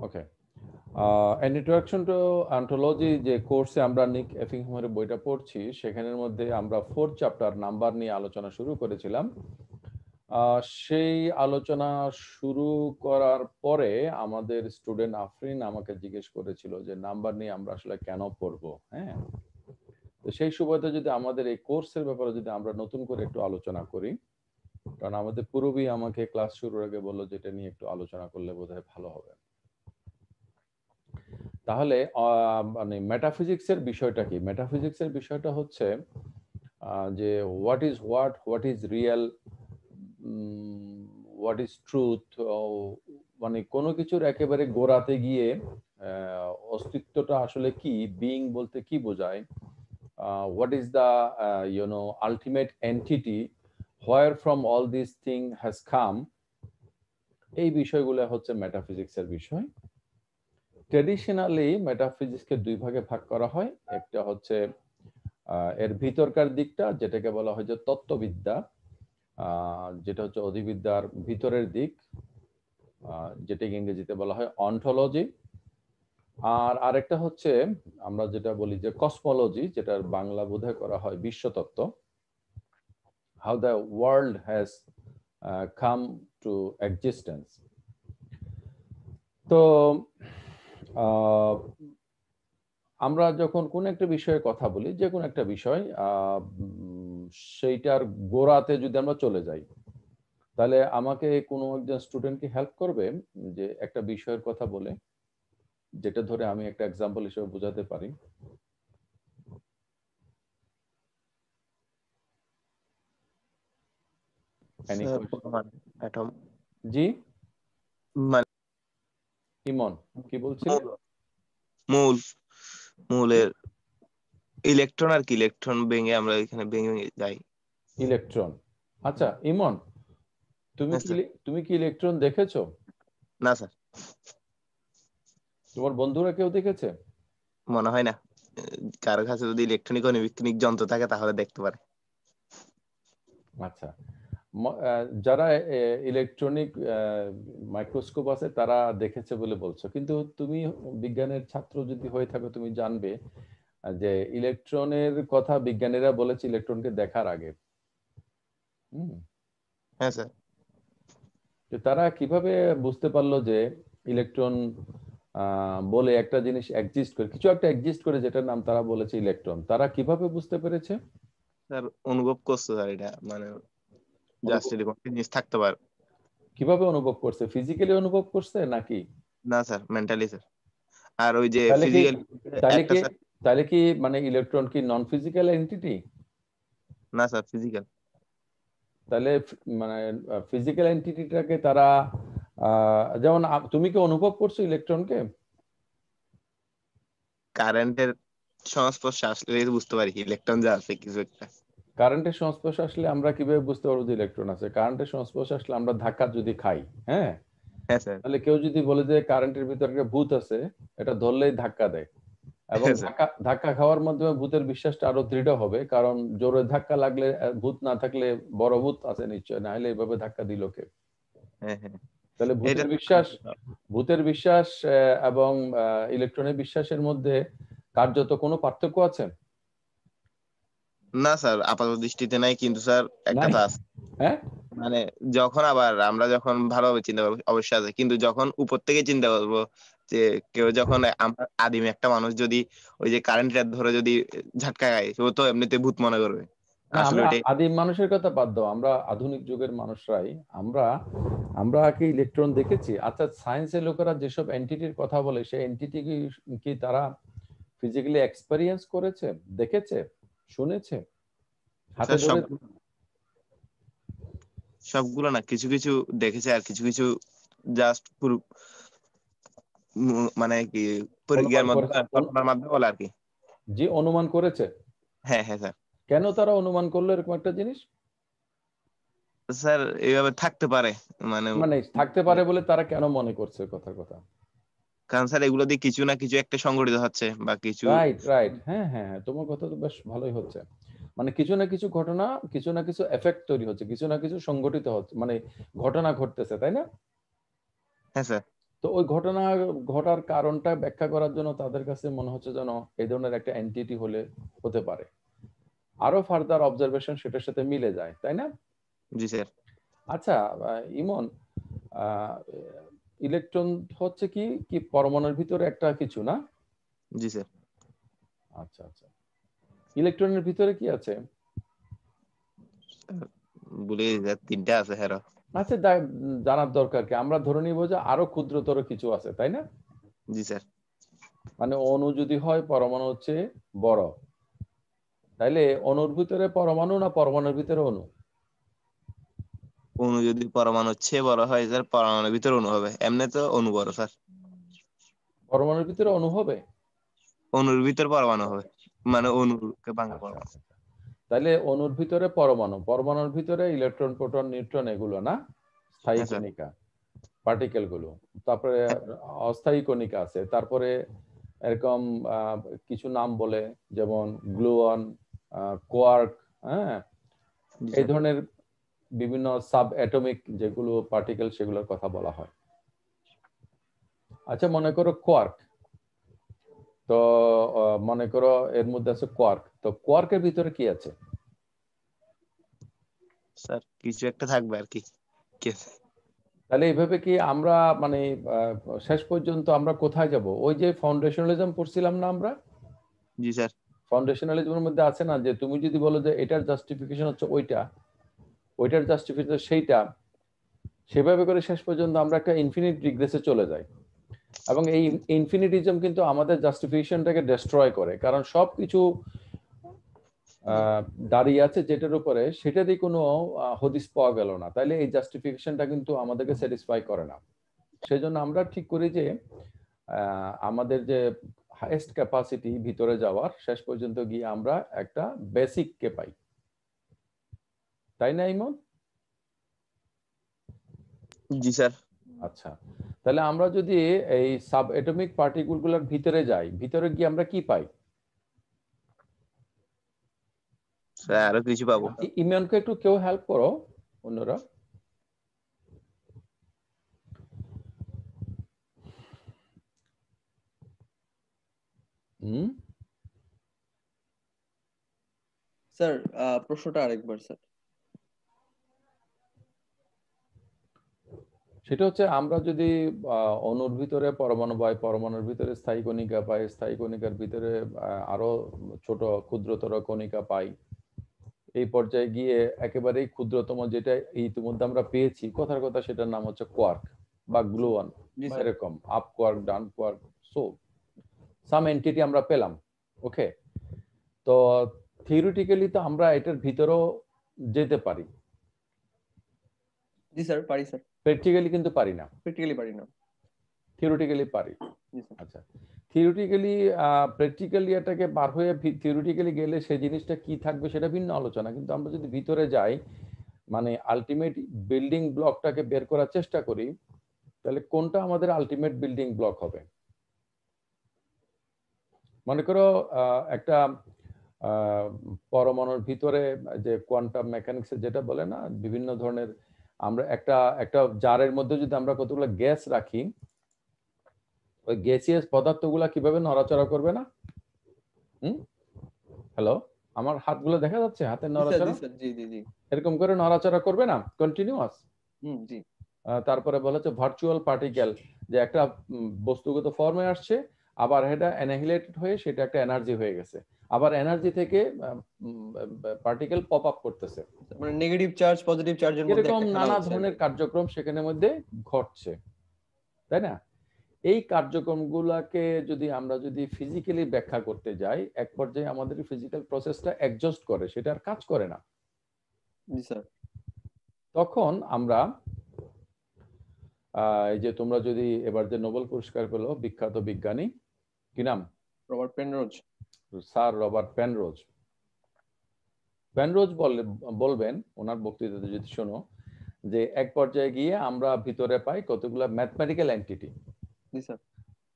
Okay, an introduction to ontology যে কোর্সে আমরা নিক এফিংহামের বইটা পড়ছি, সেখানের মধ্যে আমরা 4th চ্যাপ্টার নাম্বার নিয়ে আলোচনা শুরু করেছিলাম। সেই আলোচনা শুরু করার পরে আমাদের স্টুডেন্ট আফরিন আমাকে জিজ্ঞেস করেছিল যে নাম্বার নিয়ে আমরা আসলে কেন পড়বো। হ্যাঁ, তো সেই সুবাদে যদি আমাদের এই কোর্সের ব্যাপারে যদি আমরা নতুন করে একটু আলোচনা করি, কারণ আমাদের পূর্বই আমাকে ক্লাস শুরুর আগে বললো যে এটা নিয়ে একটু আলোচনা করলে বোধহয় ভালো হবে। তাহলে মানে মেটাফিজিক্সের বিষয়টা কি? মেটাফিজিক্সের বিষয়টা হচ্ছে যে what is real, what is truth, মানে কোনো কিছুর একেবারে গোড়াতে গিয়ে অস্তিত্বটা আসলে কি, বিইং বলতে কি বোঝায়, what is the ultimate entity, where from all this thing has come, এই বিষয়গুলো হচ্ছে মেটাফিজিক্সের বিষয়। ট্রেডিশনালি মেটাফিজিক্সকে দুই ভাগে ভাগ করা হয়। একটা হচ্ছে এর ভিতরকার দিকটা, যেটাকে বলা হয় যে তত্ত্ববিদ্যা, যেটা হচ্ছে অধিবিদ্যার ভিতরের দিক, যেটাকে ইংরেজিতে বলা হয় অন্টোলজি। আর আরেকটা হচ্ছে আমরা যেটা বলি যে কসমোলজি, যেটার বাংলা বোধহয় করা হয় বিশ্বতত্ত্ব, how the world has come to existence. তো আমরা যখন কোন একটা বিষয়ে কথা বলি, যে কোনো একটা বিষয়, সেইটার গোড়াতে যদি আমরা চলে যাই, তাহলে আমাকে কোনো একজন স্টুডেন্ট কি হেল্প করবে যে একটা বিষয়ের কথা বলে, যেটা ধরে আমি একটা এক্সাম্পল হিসেবে বোঝাতে পারি। জি ইমন, কি বলছিলে? মূলের ইলেকট্রন আর কি, ইলেকট্রন ভেঙে আমরা এখানে ভেঙে যাই। ইলেকট্রন। আচ্ছা ইমন, তুমি কি ইলেকট্রন দেখেছো? না স্যার। তোমার বন্ধুরা কেউ দেখেছে? মনে হয় না। কারো কাছে যদি ইলেকট্রনিক অণুবীক্ষণিক যন্ত্র থাকে তাহলে দেখতে পারে। আচ্ছা, যারা ইলেকট্রনিক মাইক্রোস্কোপ আছে তারা দেখেছে বলে বলছো, কিন্তু তুমি বিজ্ঞানের ছাত্র যদি হয়ে থাকো, তুমি জানবে যে ইলেকট্রনের কথা বিজ্ঞানীরা বলেছে ইলেকট্রনকে দেখার আগে। হ্যাঁ স্যার। তারা কিভাবে বুঝতে পারলো যে ইলেকট্রন বলে একটা জিনিস এক্সিস্ট করে, কিছু একটা এক্সিস্ট করে, যেটার নাম তারা বলেছে ইলেকট্রন? তারা কিভাবে বুঝতে পেরেছে? স্যার অনুভব করছে স্যার, এটা মানে জাস্ট এরকম জিনিস থাকতে পারে। কিভাবে অনুভব করছে? ফিজিক্যালি অনুভব করছে নাকি? না স্যার, মেন্টালি স্যার। আর ওই যে তাহলে কি ফিজিক্যাল তাহলে একটা কি স্যার। তাহলে কি মানে ইলেকট্রন কি নন ফিজিক্যাল এন্টিটি? না স্যার, ফিজিক্যাল। তাহলে মানে ফিজিক্যাল এন্টিটিটাকে তারা যেমন তুমি কি অনুভব করছো ইলেকট্রনকে? কারেন্টের সংস্পর্শে আসলে বুঝতে পারি ইলেকট্রন যা আছে কিছু একটা। কারেন্টের সংস্পর্শে আসলে আমরা কিভাবে বুঝতে পারবো যে ইলেকট্রন আছে? কারেন্টের সংস্পর্শে আসলে আমরা ধাক্কা যদি খাই, হ্যাঁ, হ্যাঁ স্যার। তাহলে কেউ যদি বলে যে কারেন্টের ভিতরে একটা ভূত আছে, এটা ধরলেই ধাক্কা দেয়, এবং হ্যাঁ স্যার। ধাক্কা খাওয়ার মাধ্যমে ভূতের বিশ্বাসটা আরো দৃঢ় হবে, কারণ জোরে ধাক্কা লাগলে ভূত না থাকলে বড় ভূত আছে নিশ্চয়, না হলে এইভাবে ধাক্কা দিল কে? হ্যাঁ হ্যাঁ। তাহলে এটা ভূতের বিশ্বাস এবং ইলেকট্রনের বিশ্বাসের মধ্যে কার্যত কোনো পার্থক্য আছে? না স্যার, আপাতত দৃষ্টিতে নাই, কিন্তু স্যার একটা নাই। তো আছে। হ্যাঁ, মানে যখন আবার আমরা যখন ভালোভাবে চিন্তা করবো অবশ্যই আছে, কিন্তু যখন উপর থেকে চিন্তা করবো যে কেউ যখন আমরা আদিম একটা মানুষ যদি ওই যে কারেন্টের ধরে যদি ঝাটকা খায়, ও তো এমনিতে ভূত মনে করবে। না, আসলে আমরা ওইটাই। আদিম মানুষের কথা বাদ দাও, আমরা আধুনিক যুগের মানুষরাই আমরা আমরা কি ইলেকট্রন দেখেছি? আচ্ছা, সায়েন্সের লোকেরা যেসব এন্টিটির কথা বলে, সেই এন্টিটি কি তারা ফিজিক্যালি এক্সপেরিয়েন্স করেছে, দেখেছে, শুনেছে, হাতে স্যার ধরে? সবগুলো না, কিছু কিছু দেখেছে আর কিছু কিছু জাস্ট পুরো মানে কি অনুমান পরীক্ষার করেছে? মাধ্যমে কল্পনার মাধ্যমে বলে আর কি। জি, অনুমান করেছে। হ্যাঁ হ্যাঁ স্যার। কেন তারা অনুমান করলো এরকম একটা জিনিস? স্যার এইভাবে থাকতে পারে মানে। মানে থাকতে পারে বলে তারা কেন মনে করছে? কথার কথা। কারণ স্যার এগুলো দিয়ে কিছু না কিছু একটা সংগঠিত হচ্ছে বা কিছু। রাইট, রাইট, হ্যাঁ হ্যাঁ হ্যাঁ, তোমার কথা তো বেশ ভালোই হচ্ছে। মানে কিছু না কিছু ঘটনা, কিছু না কিছু এফেক্ট তৈরি হচ্ছে, কিছু না কিছু সংগঠিত হচ্ছে, মানে ঘটনা ঘটতেছে, তাই না? হ্যাঁ স্যার। তো ওই ঘটনা ঘটার কারণটা ব্যাখ্যা করার জন্য তাদের কাছে মনে হচ্ছে যেন এই ধরনের একটা এন্টিটি হতে পারে। আরো ফার্দার অবজারভেশন সেটার সাথে মিলে যায়, তাই না? জি স্যার। আচ্ছা, ইমন, ইলেকট্রন হচ্ছে কি কি পরমাণুর ভিতরে একটা কিছু না? জি স্যার। আচ্ছা আচ্ছা, ইলেকট্রনের ভিতরে কি আছে? বলে স্যার 3টা আছে হ্যাঁ। আচ্ছা, জানার দরকার কি, আমরা ধরে নিব যে আরো ক্ষুদ্রতর কিছু আছে, তাই না? জি স্যার। মানে অণু যদি হয় পরমাণু হচ্ছে বড়, তাইলে অণুর ভিতরে পরমাণু না পরমাণুর ভিতরে অণু? অণু যদি পরমাণুর চেয়ে বড় হয় স্যার, পরমাণুর ভিতরে অণু হবে, এমনি তো অণু বড় স্যার। পরমাণুর ভিতরে অণু হবে? অণুর ভিতর পরমাণু হবে, মানে অণুকে ভাঙা আচ্ছা পরমাণু। আচ্ছা আচ্ছা। তাইলে অণুর ভিতরে পরমাণু, পরমাণুর ভিতরে ইলেকট্রন প্রোটন নিউট্রন এগুলো না, স্থায়ী হ্যাঁ স্যার। কণিকা, পার্টিকেল গুলো। তারপরে অস্থায়ী কণিকা আছে, তারপরে এরকম কিছু নাম বলে, যেমন গ্লুয়ন, কোয়ার্ক, হ্যাঁ, জি এই স্যার। ধরনের বিভিন্ন সাব অ্যাটমিক যেগুলো পার্টিকেল সেগুলোর কথা বলা হয়। আচ্ছা, মনে করো কোয়ার্ক, তো মনে করো এর মধ্যে আছে কোয়ার্ক, তো কোয়ার্কের ভিতরে কি আছে? স্যার কিছু একটা থাকবে আর কি। তাহলে এইভাবে কি আমরা মানে আহ, শেষ পর্যন্ত আমরা কোথায় যাব? ওই যে ফাউন্ডেশনালিজম পড়ছিলাম না আমরা, জি স্যার। ফাউন্ডেশনালিজমের মধ্যে আছে না যে তুমি যদি বলো যে এটার জাস্টিফিকেশন হচ্ছে ওইটা, ওইটার জাস্টিফিকেশন সেইটা, সেভাবে করে শেষ পর্যন্ত আমরা একটা ইনফিনিট রিগ্রেসে চলে যাই। এবং এই ইনফিনিটিজম কিন্তু আমাদের জাস্টিফিকেশনটাকে ডেস্ট্রয় করে, কারণ সবকিছু দাঁড়িয়ে আছে যেটার উপরে, সেটারই কোনো হদিস পাওয়া গেল না, তাইলে এই জাস্টিফিকেশনটা কিন্তু আমাদেরকে স্যাটিসফাই করে না। সেজন্য আমরা ঠিক করি যে আমাদের যে হাইয়েস্ট ক্যাপাসিটি ভিতরে যাওয়ার, শেষ পর্যন্ত গিয়ে আমরা একটা বেসিক কে পাই, তাই না ইমন? জি স্যার। আচ্ছা, তাহলে আমরা যদি এই সাব এটমিক পার্টিকেল গুলোর ভিতরে যাই, ভিতরে গিয়ে আমরা কি পাই? স্যার আরো কিছু পাবো। ইমনকে একটু কেউ হেল্প করো, অন্যরা। হুম, স্যার প্রশ্নটা আরেকবার স্যার। সেটা হচ্ছে আমরা যদি অণুর ভিতরে পরমাণু পাই, পরমাণুর ভিতরে স্থায়ী কণিকা পাই, স্থায়ী কণিকার ভিতরে আরো ছোট ক্ষুদ্রতর কণিকা পাই, এই পর্যায়ে গিয়ে একেবারেই ক্ষুদ্রতম যেটা ইতিমধ্যে আমরা পেয়েছি কথার কথা, সেটার নাম হচ্ছে কোয়ার্ক বা গ্লুয়ন জি বা স্যার। এরকম up quark, down quark, so some entity আমরা পেলাম। ওকে, তো থিওরিটিক্যালি তো আমরা এটার ভিতরেও যেতে পারি, জি স্যার পারি স্যার। প্র্যাকটিক্যালি কিন্তু পারি না। প্র্যাকটিক্যালি পারি না। থিওরিটিক্যালি পারি। জি স্যার। আচ্ছা, থিওরিটিক্যালি প্র্যাকটিক্যালি এটাকে বার হয়ে থিওরিটিক্যালি গেলে সেই জিনিসটা কি থাকবে সেটা ভিন্ন আলোচনা, কিন্তু আমরা যদি ভিতরে যাই, মানে আলটিমেট বিল্ডিং ব্লকটাকে বের করার চেষ্টা করি, তাহলে কোনটা আমাদের আলটিমেট বিল্ডিং ব্লক হবে? মনে করো একটা আহ, পরমাণুর ভিতরে যে কোয়ান্টাম মেকানিক্সে যেটা বলে না, বিভিন্ন ধরনের, আমরা একটা একটা জারের মধ্যে যদি আমরা কতগুলো গ্যাস রাখি, ওই গ্যাসিয়াস পদার্থগুলা কিভাবে নড়াচড়া করবে না? হুম, হ্যালো, আমার হাতগুলো দেখা যাচ্ছে, হাতের জি স্যার। জি নড়াচড়া স্যার। জি জি জি। এরকম করে নড়াচড়া করবে না কন্টিনিউয়াস। জি। তারপরে বলা হচ্ছে ভার্চুয়াল পার্টিকেল, যে একটা বস্তুগত ফর্মে আসছে, আবার এটা অ্যানিহিলেটেড হয়ে সেটা একটা এনার্জি হয়ে গেছে, আবার এনার্জি থেকে পার্টিকেল পপ আপ করতেছে, মানে নেগেটিভ চার্জ পজিটিভ চার্জের মধ্যে এরকম একটা খেলা নানা হচ্ছে আর ধরনের কি। কার্যক্রম সেখানের মধ্যে ঘটছে, তাই না? এই কার্যক্রমগুলোকে যদি আমরা ফিজিক্যালি ব্যাখ্যা করতে যাই, এক পর্যায়ে আমাদের ফিজিক্যাল প্রসেসটা অ্যাডজাস্ট করে, সেটা আর কাজ করে না। জি স্যার। তখন আমরা এই যে তোমরা যদি এবার যে নোবেল পুরস্কার পেল বিখ্যাত বিজ্ঞানী, কি নাম? Robert Penrose. Sir Robert Penrose. Penrose বলবেন ওনার বক্তৃতাতে যদি শোনো, যে এক পর্যায়ে গিয়ে আমরা ভিতরে পাই কতগুলো ম্যাথমেটিক্যাল এন্টিটি। জি স্যার।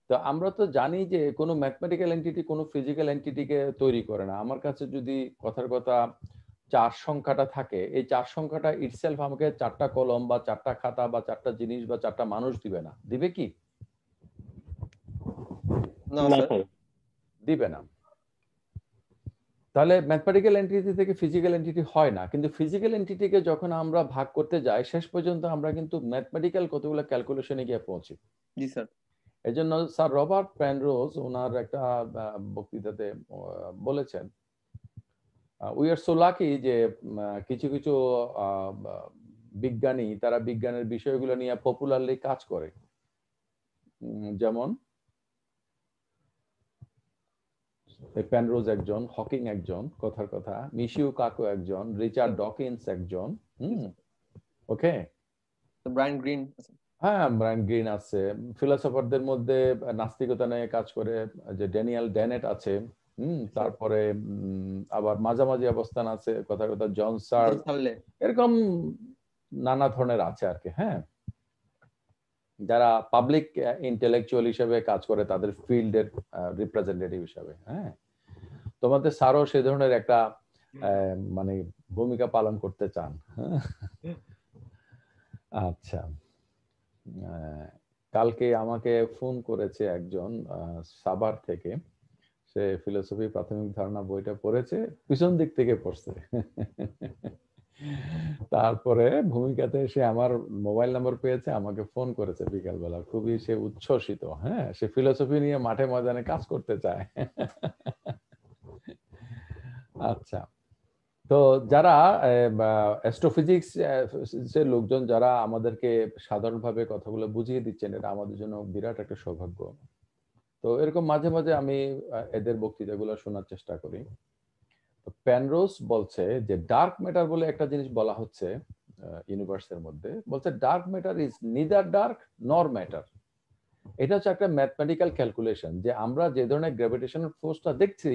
তো আমরা তো জানি যে কোনো ম্যাথমেটিক্যাল এন্টিটি কোনো ফিজিক্যাল এন্টিটিকে তৈরি করে না। আমার কাছে যদি কথার কথা 4 সংখ্যাটা থাকে, এই 4 সংখ্যাটা ইটসেলফ আমাকে 4টা কলম বা 4টা খাতা বা 4টা জিনিস বা 4টা মানুষ দিবে না, দিবে কি? No, না sir. স্যার। দিবে না। তাহলে ম্যাথমেটিক্যাল এন্টিটি থেকে ফিজিক্যাল এন্টিটি হয় না, কিন্তু ফিজিক্যাল এন্টিটিকে যখন আমরা ভাগ করতে যাই শেষ পর্যন্ত আমরা কিন্তু ম্যাথমেটিক্যাল কতগুলো ক্যালকুলেশনে গিয়ে পৌঁছি। জি স্যার। এজন্য স্যার রবার্ট পেনরোজ ওনার একটা বক্তৃতাতে বলেছেন, উই আর সো লাকি যে কিছু কিছু বিজ্ঞানী তারা বিজ্ঞানের বিষয়গুলো নিয়ে পপুলারলি কাজ করে। যেমন পেনরোজ একজন, হকিং একজন, কথার কথা, মিশিও কাকো একজন, রিচার্ড ডকিন্স একজন, ওকে, ব্রায়ান গ্রিন। হ্যাঁ ব্রায়ান গ্রিন আছে। ফিলোসফারদের মধ্যে নাস্তিকতা নিয়ে কাজ করে যে ড্যানিয়েল ডেনেট আছে, তারপরে আবার মাঝামাঝি অবস্থান আছে কথার কথা জন সার্ল, এরকম নানা ধরনের আছে আর কি। হ্যাঁ, যারা পাবলিক ইন্টেলেকচুয়াল হিসেবে কাজ করে তাদের ফিল্ডের রিপ্রেজেন্টেটিভ হিসেবে। হ্যাঁ, তোমাদের স্যারও সেই ধরনের একটা মানে ভূমিকা পালন করতে চান। আচ্ছা, কালকে আমাকে ফোন করেছে একজন সাভার থেকে, সে ফিলোসফি প্রাথমিক ধারণা বইটা পড়েছে, পিছন দিক থেকে পড়ছে। তারপরে ভূমিকাতে সে আমার মোবাইল নাম্বার পেয়েছে, আমাকে ফোন করেছে বিকালবেলা, খুবই সে উচ্ছ্বসিত। হ্যাঁ, সে ফিলোসফি নিয়ে মাঠে ময়দানে কাজ করতে চায়। আচ্ছা, তো যারা অ্যাস্ট্রোফিজিক্স এর লোকজন যারা আমাদেরকে সাধারণভাবে কথাগুলো বুঝিয়ে দিচ্ছেন, এটা আমাদের জন্য বিরাট একটা সৌভাগ্য। তো এরকম মাঝে মাঝে আমি এদের বক্তৃতাগুলো শোনার চেষ্টা করি। তো পেনরোজ বলছে যে ডার্ক ম্যাটার বলে একটা জিনিস বলা হচ্ছে ইউনিভার্সের মধ্যে, বলছে dark matter is neither dark নর ম্যাটার। এটা হচ্ছে একটা ম্যাথমেটিক্যাল ক্যালকুলেশন যে আমরা যে ধরনের গ্র্যাভিটেশনাল ফোর্সটা দেখছি,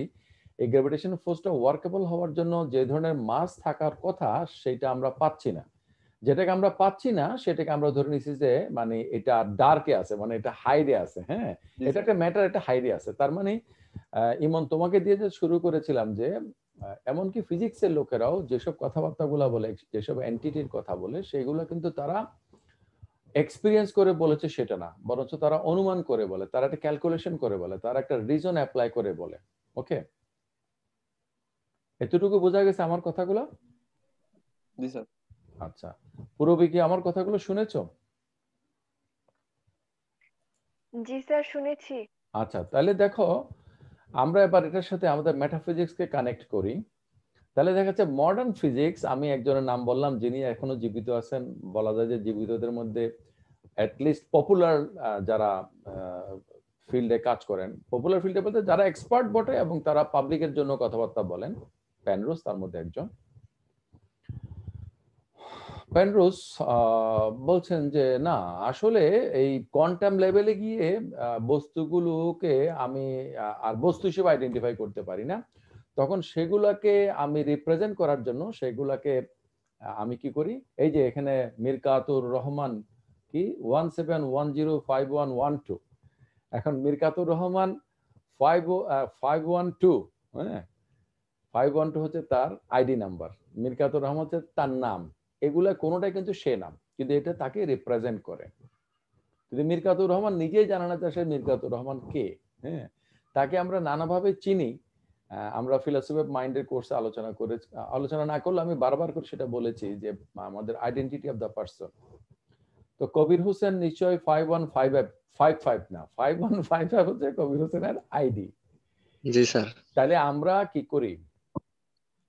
এই গ্র্যাভিটেশনাল ফোর্সটা ওয়ার্কেবল হওয়ার জন্য যে ধরনের মাস থাকার কথা সেটা আমরা পাচ্ছি না। যেটাকে আমরা পাচ্ছি না সেটাকে আমরা ধরে নিচ্ছি যে মানে এটা ডার্কে আছে, মানে এটা হাইরে আছে। হ্যাঁ, এটা একটা ম্যাটার, এটা হাইরে আছে। তার মানে ইমন তোমাকে দিয়ে যে শুরু করেছিলাম যে এমনকি ফিজিক্সের লোকেরাও যেসব কথাবার্তাগুলো বলে, যেসব এন্টিটির কথা বলে, সেগুলো কিন্তু তারা এক্সপিরিয়েন্স করে বলেছে সেটা না, বরঞ্চ তারা অনুমান করে বলে, তারা একটা ক্যালকুলেশন করে বলে, তারা একটা রিজন অ্যাপ্লাই করে বলে। ওকে, এতটুকু বোঝা গেছে আমার কথাগুলো? জি স্যার। আচ্ছা, পুরবি কি আমার কথাগুলো শুনেছো? জি স্যার, শুনেছি। আচ্ছা, তাহলে দেখো আমরা এবার এটার সাথে আমাদের মেটাফিজিক্সকে কানেক্ট করি। তাহলে দেখা যাচ্ছে মডার্ন ফিজিক্স, আমি একজনের নাম বললাম যিনি এখনো জীবিত আছেন, বলা যায় যে জীবিতদের মধ্যে অ্যাটলিস্ট পপুলার যারা ফিল্ডে কাজ করেন, পপুলার ফিল্ডে বলতে যারা এক্সপার্ট বটে এবং তারা পাবলিকের জন্য কথাবার্তা বলেন, পেনরোজ তার মধ্যে একজন। পেনরোজ বলছেন যে না, আসলে এই কোয়ান্টাম লেভেলে গিয়ে বস্তুগুলোকে আমি আর বস্তু হিসেবে আইডেন্টিফাই করতে পারি না, তখন সেগুলাকে আমি রিপ্রেজেন্ট করার জন্য সেগুলাকে আমি কি করি, এই যে এখানে মিরকাতুর রহমান কি 17105112, এখন মিরকাতুর রহমান 512, হ্যাঁ 512 হচ্ছে তার আইডি নাম্বার, মিরকাতুর রহমান হচ্ছে তার নাম। এগুলা কোনোটাই কিন্তু সে নাম, কিন্তু এটা তাকে রিপ্রেজেন্ট করে। যদি মিরকাতুর রহমান নিজেই জানে না যে সে মিরকাতুর রহমান কে, হ্যাঁ, তাকে আমরা নানাভাবে চিনি। আমরা ফিলোসফি অফ মাইন্ডের কোর্সে আলোচনা না করলে আমি বারবার করে সেটা বলেছি যে আমাদের আইডেন্টিটি অফ দ্য পারসন। তো কবির হোসেন নিশ্চয়ই 5155 না, 5155 হচ্ছে কবির হোসেনের আইডি। জি স্যার। তাহলে আমরা কি করি,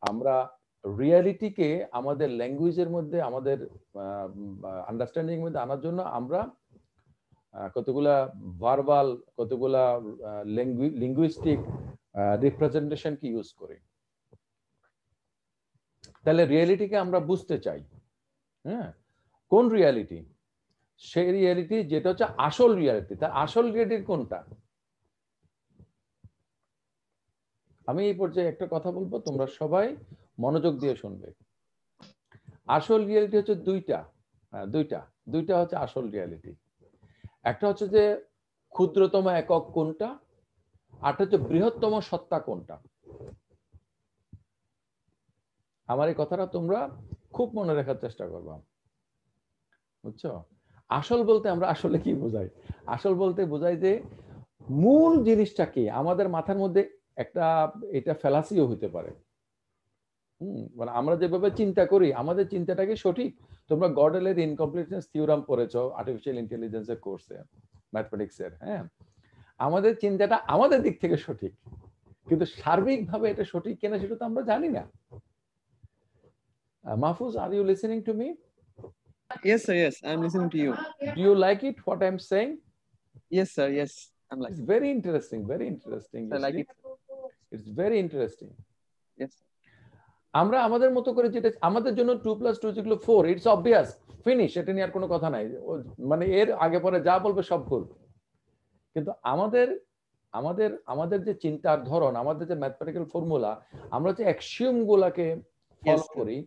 আমরা রিয়ালিটিকে আমাদের ল্যাঙ্গুয়েজের মধ্যে, আমাদের আন্ডারস্ট্যান্ডিং এর মধ্যে আনার জন্য আমরা কতগুলা ভার্বাল, কতগুলা লিঙ্গুইস্টিক রিপ্রেজেন্টেশন কি ইউজ করি। তাহলে রিয়ালিটিকে আমরা বুঝতে চাই। হ্যাঁ, কোন রিয়ালিটি? সেই রিয়ালিটি যেটা হচ্ছে আসল রিয়ালিটি। তার আসল রিয়ালিটি কোনটা? আমি এই পর্যায়ে একটা কথা বলবো, তোমরা সবাই মনোযোগ দিয়ে শুনবে। আসল রিয়ালিটি হচ্ছে দুইটা হচ্ছে আসল রিয়ালিটি। একটা হচ্ছে যে ক্ষুদ্রতম একক কোনটা, আর হচ্ছে বৃহত্তম সত্তা কোনটা। আমার এই কথাটা তোমরা খুব মনে রাখার চেষ্টা করবা, বুঝছো? আসল বলতে আমরা আসলে কি বোঝাই? আসল বলতে বোঝাই যে মূল জিনিসটা কি আমাদের মাথার মধ্যে একটা এটা ফ্যালাসিও হতে পারে। মানে আমরা যেভাবে চিন্তা করি আমাদের চিন্তাটা কি সঠিক? তোমরা গডেলের ইনকমপ্লিটনেস থিওরাম পড়েছো আর্টিফিশিয়াল ইন্টেলিজেন্সের কোর্সে, ম্যাথমেটিক্সের। হ্যাঁ, আমাদের চিন্তাটা আমাদের দিক থেকে সঠিক, কিন্তু সার্বিকভাবে এটা সঠিক কিনা সেটা তো আমরা জানি না। Mahfuz, are you listening to me? Yes, sir. Yes, I'm listening to you. Do you like it what I'm saying? Yes, sir. Yes, I'm like. It's very interesting, very interesting. I like it. It's very interesting. Yes. আমরা আমাদের মতো করে যেটা আমাদের জন্য 2+2 যেগুলো 4, it's obvious, finish, এটা নিয়ে আর কোনো কথা নাই। মানে এর আগে পরে যা বলবে সব ভুল। কিন্তু আমাদের আমাদের আমাদের যে চিন্তার ধরন, আমাদের যে ম্যাথমেটিক্যাল ফর্মুলা, আমরা যে অ্যাক্সিওম গুলাকে ফলো করি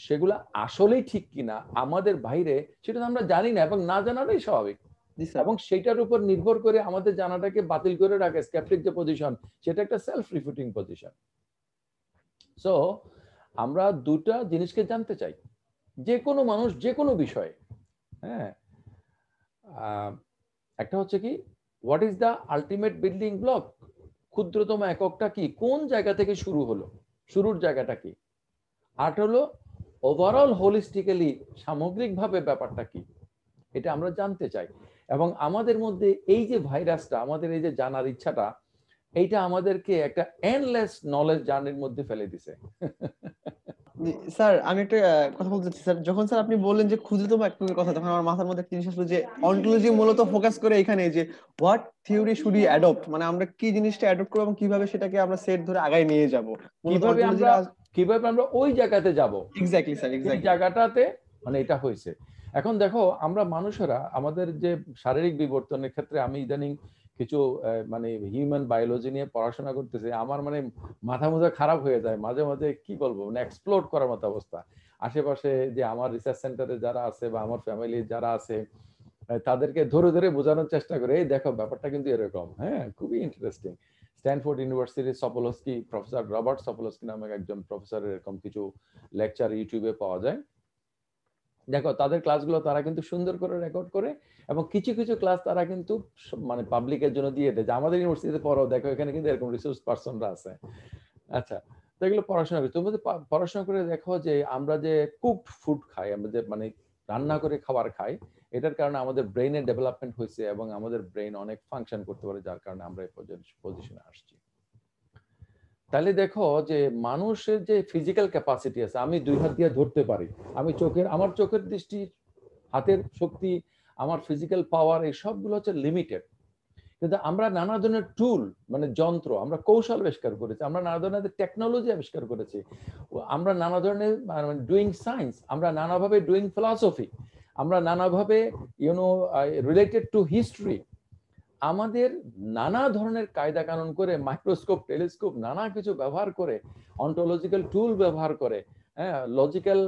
সেগুলা আসলেই ঠিক কিনা আমাদের বাইরে সেটা আমরা জানি না, এবং না জানাটাই স্বাভাবিক। এবং সেটার উপর নির্ভর করে আমাদের জানাটাকে বাতিল করে রাখে স্কেপটিক যে পজিশন, সেটা একটা সেলফ রিফিউটিং পজিশন। সো আমরা দুটা জিনিসকে জানতে চাই, যে কোনো মানুষ যে কোনো বিষয়ে। হ্যাঁ, একটা হচ্ছে কি what is the ultimate building block, ক্ষুদ্রতম এককটা কি, কোন জায়গা থেকে শুরু হলো, শুরুর জায়গাটা কি। আর হলো ওভারঅল হোলিস্টিক্যালি সামগ্রিকভাবে ব্যাপারটা কি, এটা আমরা জানতে চাই। এবং আমাদের মধ্যে এই যে ভাইরাসটা, আমাদের এই যে জানার ইচ্ছাটা, এইটা আমাদেরকে একটা এন্ডলেস নলেজ জার্নির মধ্যে ফেলে দিছে। স্যার আমি একটা কথা বলতে চাচ্ছি স্যার, যখন স্যার আপনি বললেন যে ক্ষুদ্রতম এককের কথা, তখন আমার মাথার মধ্যে একটা জিনিস আসলো যে অন্টোলজি মূলত ফোকাস করে এখানে যে what theory should you adopt, মানে আমরা কি জিনিসটা অ্যাডপ্ট করব এবং কিভাবে সেটাকে আমরা সেট ধরে আগায় নিয়ে যাব, কিভাবে আমরা ওই জায়গাতে যাব। এক্স্যাক্টলি স্যার, এই এক্স্যাক্টলি জায়গাটাতে মানে এটা হয়েছে। এখন দেখো আমরা মানুষেরা আমাদের যে শারীরিক বিবর্তনের ক্ষেত্রে, আমি ইদানিং কিছু মানে হিউম্যান বায়োলজি নিয়ে পড়াশোনা করতেছি, আমার মানে মাথা মোজা খারাপ হয়ে যায় মাঝে মাঝে, কি বলবো, মানে এক্সপ্লোর করার মতো অবস্থা। আশেপাশে যে আমার রিসার্চ সেন্টারে যারা আছে বা আমার ফ্যামিলি যারা আছে, তাদেরকে ধরে ধরে বোঝানোর চেষ্টা করে, এই দেখো ব্যাপারটা কিন্তু এরকম। হ্যাঁ, খুবই ইন্টারেস্টিং। স্ট্যানফোর্ড ইউনিভার্সিটির সপোলস্কি, প্রফেসর রবার্ট সপোলস্কি নামে একজন প্রফেসরের এরকম কিছু লেকচার ইউটিউবে পাওয়া যায়। দেখো তাদের ক্লাসগুলো তারা কিন্তু সুন্দর করে রেকর্ড করে, এবং কিছু কিছু ক্লাস তারা কিন্তু মানে পাবলিকের জন্য দিয়ে দেয়, যে আমাদের ইউনিভার্সিটিতে পড়ো, দেখো এখানে কিন্তু এরকম রিসোর্স পার্সনরা আছে। আচ্ছা, তো এগুলো পড়াশোনা করি। তুমি পড়াশোনা করে দেখো যে আমরা যে কুকড ফুড খাই, আমরা যে মানে রান্না করে খাবার খাই, এটার কারণে আমাদের ব্রেইনের ডেভেলপমেন্ট হয়েছে এবং আমাদের ব্রেইন অনেক ফাংশন করতে পারে, যার কারণে আমরা এই পজিশনে আসছি। তাহলে দেখো যে মানুষের যে ফিজিক্যাল ক্যাপাসিটি আছে, আমি 2 হাত দিয়ে ধরতে পারি, আমি আমার চোখের দৃষ্টি, হাতের শক্তি, আমার ফিজিক্যাল পাওয়ার, এই সবগুলো হচ্ছে লিমিটেড। কিন্তু আমরা নানা ধরনের টুল মানে যন্ত্র, আমরা কৌশল আবিষ্কার করেছি, আমরা নানা ধরনের টেকনোলজি আবিষ্কার করেছি, আমরা নানা ধরনের ডুইং সায়েন্স, আমরা নানাভাবে ডুইং ফিলসফি, আমরা নানাভাবে রিলেটেড টু হিস্ট্রি, আমাদের নানা ধরনের কায়দা কানুন করে, মাইক্রোস্কোপ, টেলিস্কোপ, নানা কিছু ব্যবহার করে, অন্টোলজিক্যাল টুল ব্যবহার করে, হ্যাঁ, লজিক্যাল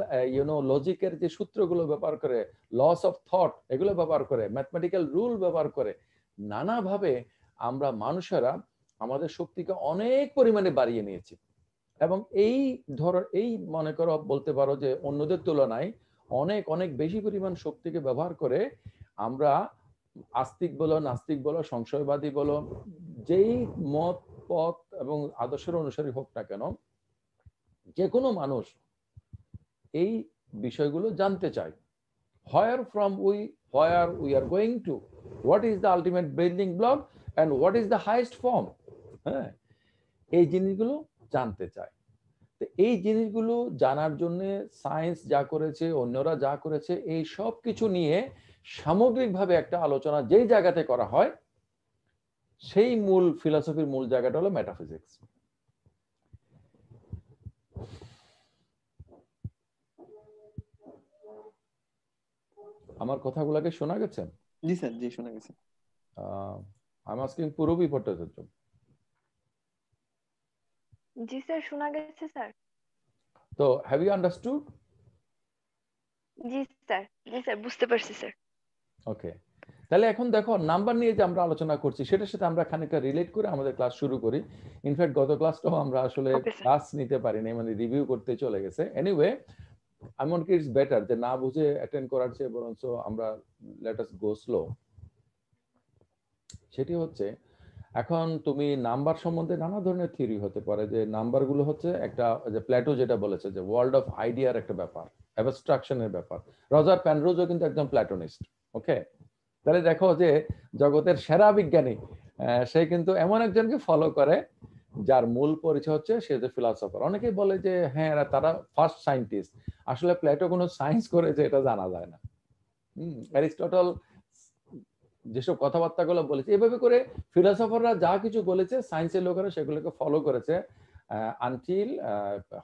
লজিকের যে সূত্রগুলো ব্যবহার করে, লস অফ থট এগুলো ব্যবহার করে, ম্যাথমেটিক্যাল রুল ব্যবহার করে, নানাভাবে আমরা মানুষেরা আমাদের শক্তিকে অনেক পরিমাণে বাড়িয়ে নিয়েছি। এবং এই মনে করো বলতে পারো যে অন্যদের তুলনায় অনেক অনেক বেশি পরিমাণ শক্তিকে ব্যবহার করে আমরা আস্তিক বলো, নাস্তিক বলো, সংশয়বাদী বলো, যেই মত পথ এবং আদর্শের অনুসারী হোক না কেন, যে কোনো মানুষ এই বিষয়গুলো জানতে চায়। where we are going to, what is the ultimate building block and what is the highest form, হ্যাঁ, এই জিনিসগুলো জানতে চায়। তো এই জিনিসগুলো জানার জন্য সায়েন্স যা করেছে, অন্যরা যা করেছে, এই সব কিছু নিয়ে সামগ্রিকভাবে একটা আলোচনা যেই জায়গাতে করা হয়, সেই মূল ফিলসফির মূল জায়গাটা হলো মেটাফিজিক্স। আমার কথাগুলোকে শোনা গেছে? জি স্যার, জি শোনা গেছে। I'm asking Purvi Bhattacharya. G sir, শোনা গেছে স্যার। তো have you understood? G sir, বুঝতে পারছি স্যার। ওকে, তাহলে এখন দেখো নাম্বার নিয়ে যে আমরা আলোচনা করছি সেটার সাথে আমরা খানিকটা রিলেট করে আমাদের ক্লাস শুরু করি। ইনফ্যাক্ট গত ক্লাসটাও আমরা আসলে ক্লাস নিতে পারিনি, মানে রিভিউ করতে চলে গেছে। এনিওয়ে, আমি মনে করি ইটস বেটার যে না বুঝে অ্যাটেন্ড করার চেয়ে বরঞ্চ আমরা লেট আস গো স্লো। সেটি হচ্ছে এখন তুমি নাম্বার সম্বন্ধে নানা ধরনের থিওরি হতে পারে, যে নাম্বারগুলো হচ্ছে একটা, যে প্লেটো যেটা বলেছে যে ওয়ার্ল্ড অফ আইডিয়ার একটা ব্যাপার, অ্যাবস্ট্রাকশনের ব্যাপার। রজার প্যানরোজও কিন্তু একজন প্ল্যাটোনিস্ট। ওকে, তাহলে দেখো যে জগতের সেরা বিজ্ঞানী সে কিন্তু এমন একজনকে ফলো করে যার মূল পরিচয় হচ্ছে সে যে ফিলসফার। অনেকেই বলে যে হ্যাঁ তারা ফার্স্ট সায়েন্টিস্ট, আসলে প্লেটো কোনো সায়েন্স করেছে এটা জানা যায় না। অ্যারিস্টটল যেসব কথাবার্তাগুলো বলেছে, এভাবে করে ফিলসফাররা যা কিছু বলেছে সায়েন্সের লোকেরা সেগুলোকে ফলো করেছে আনটিল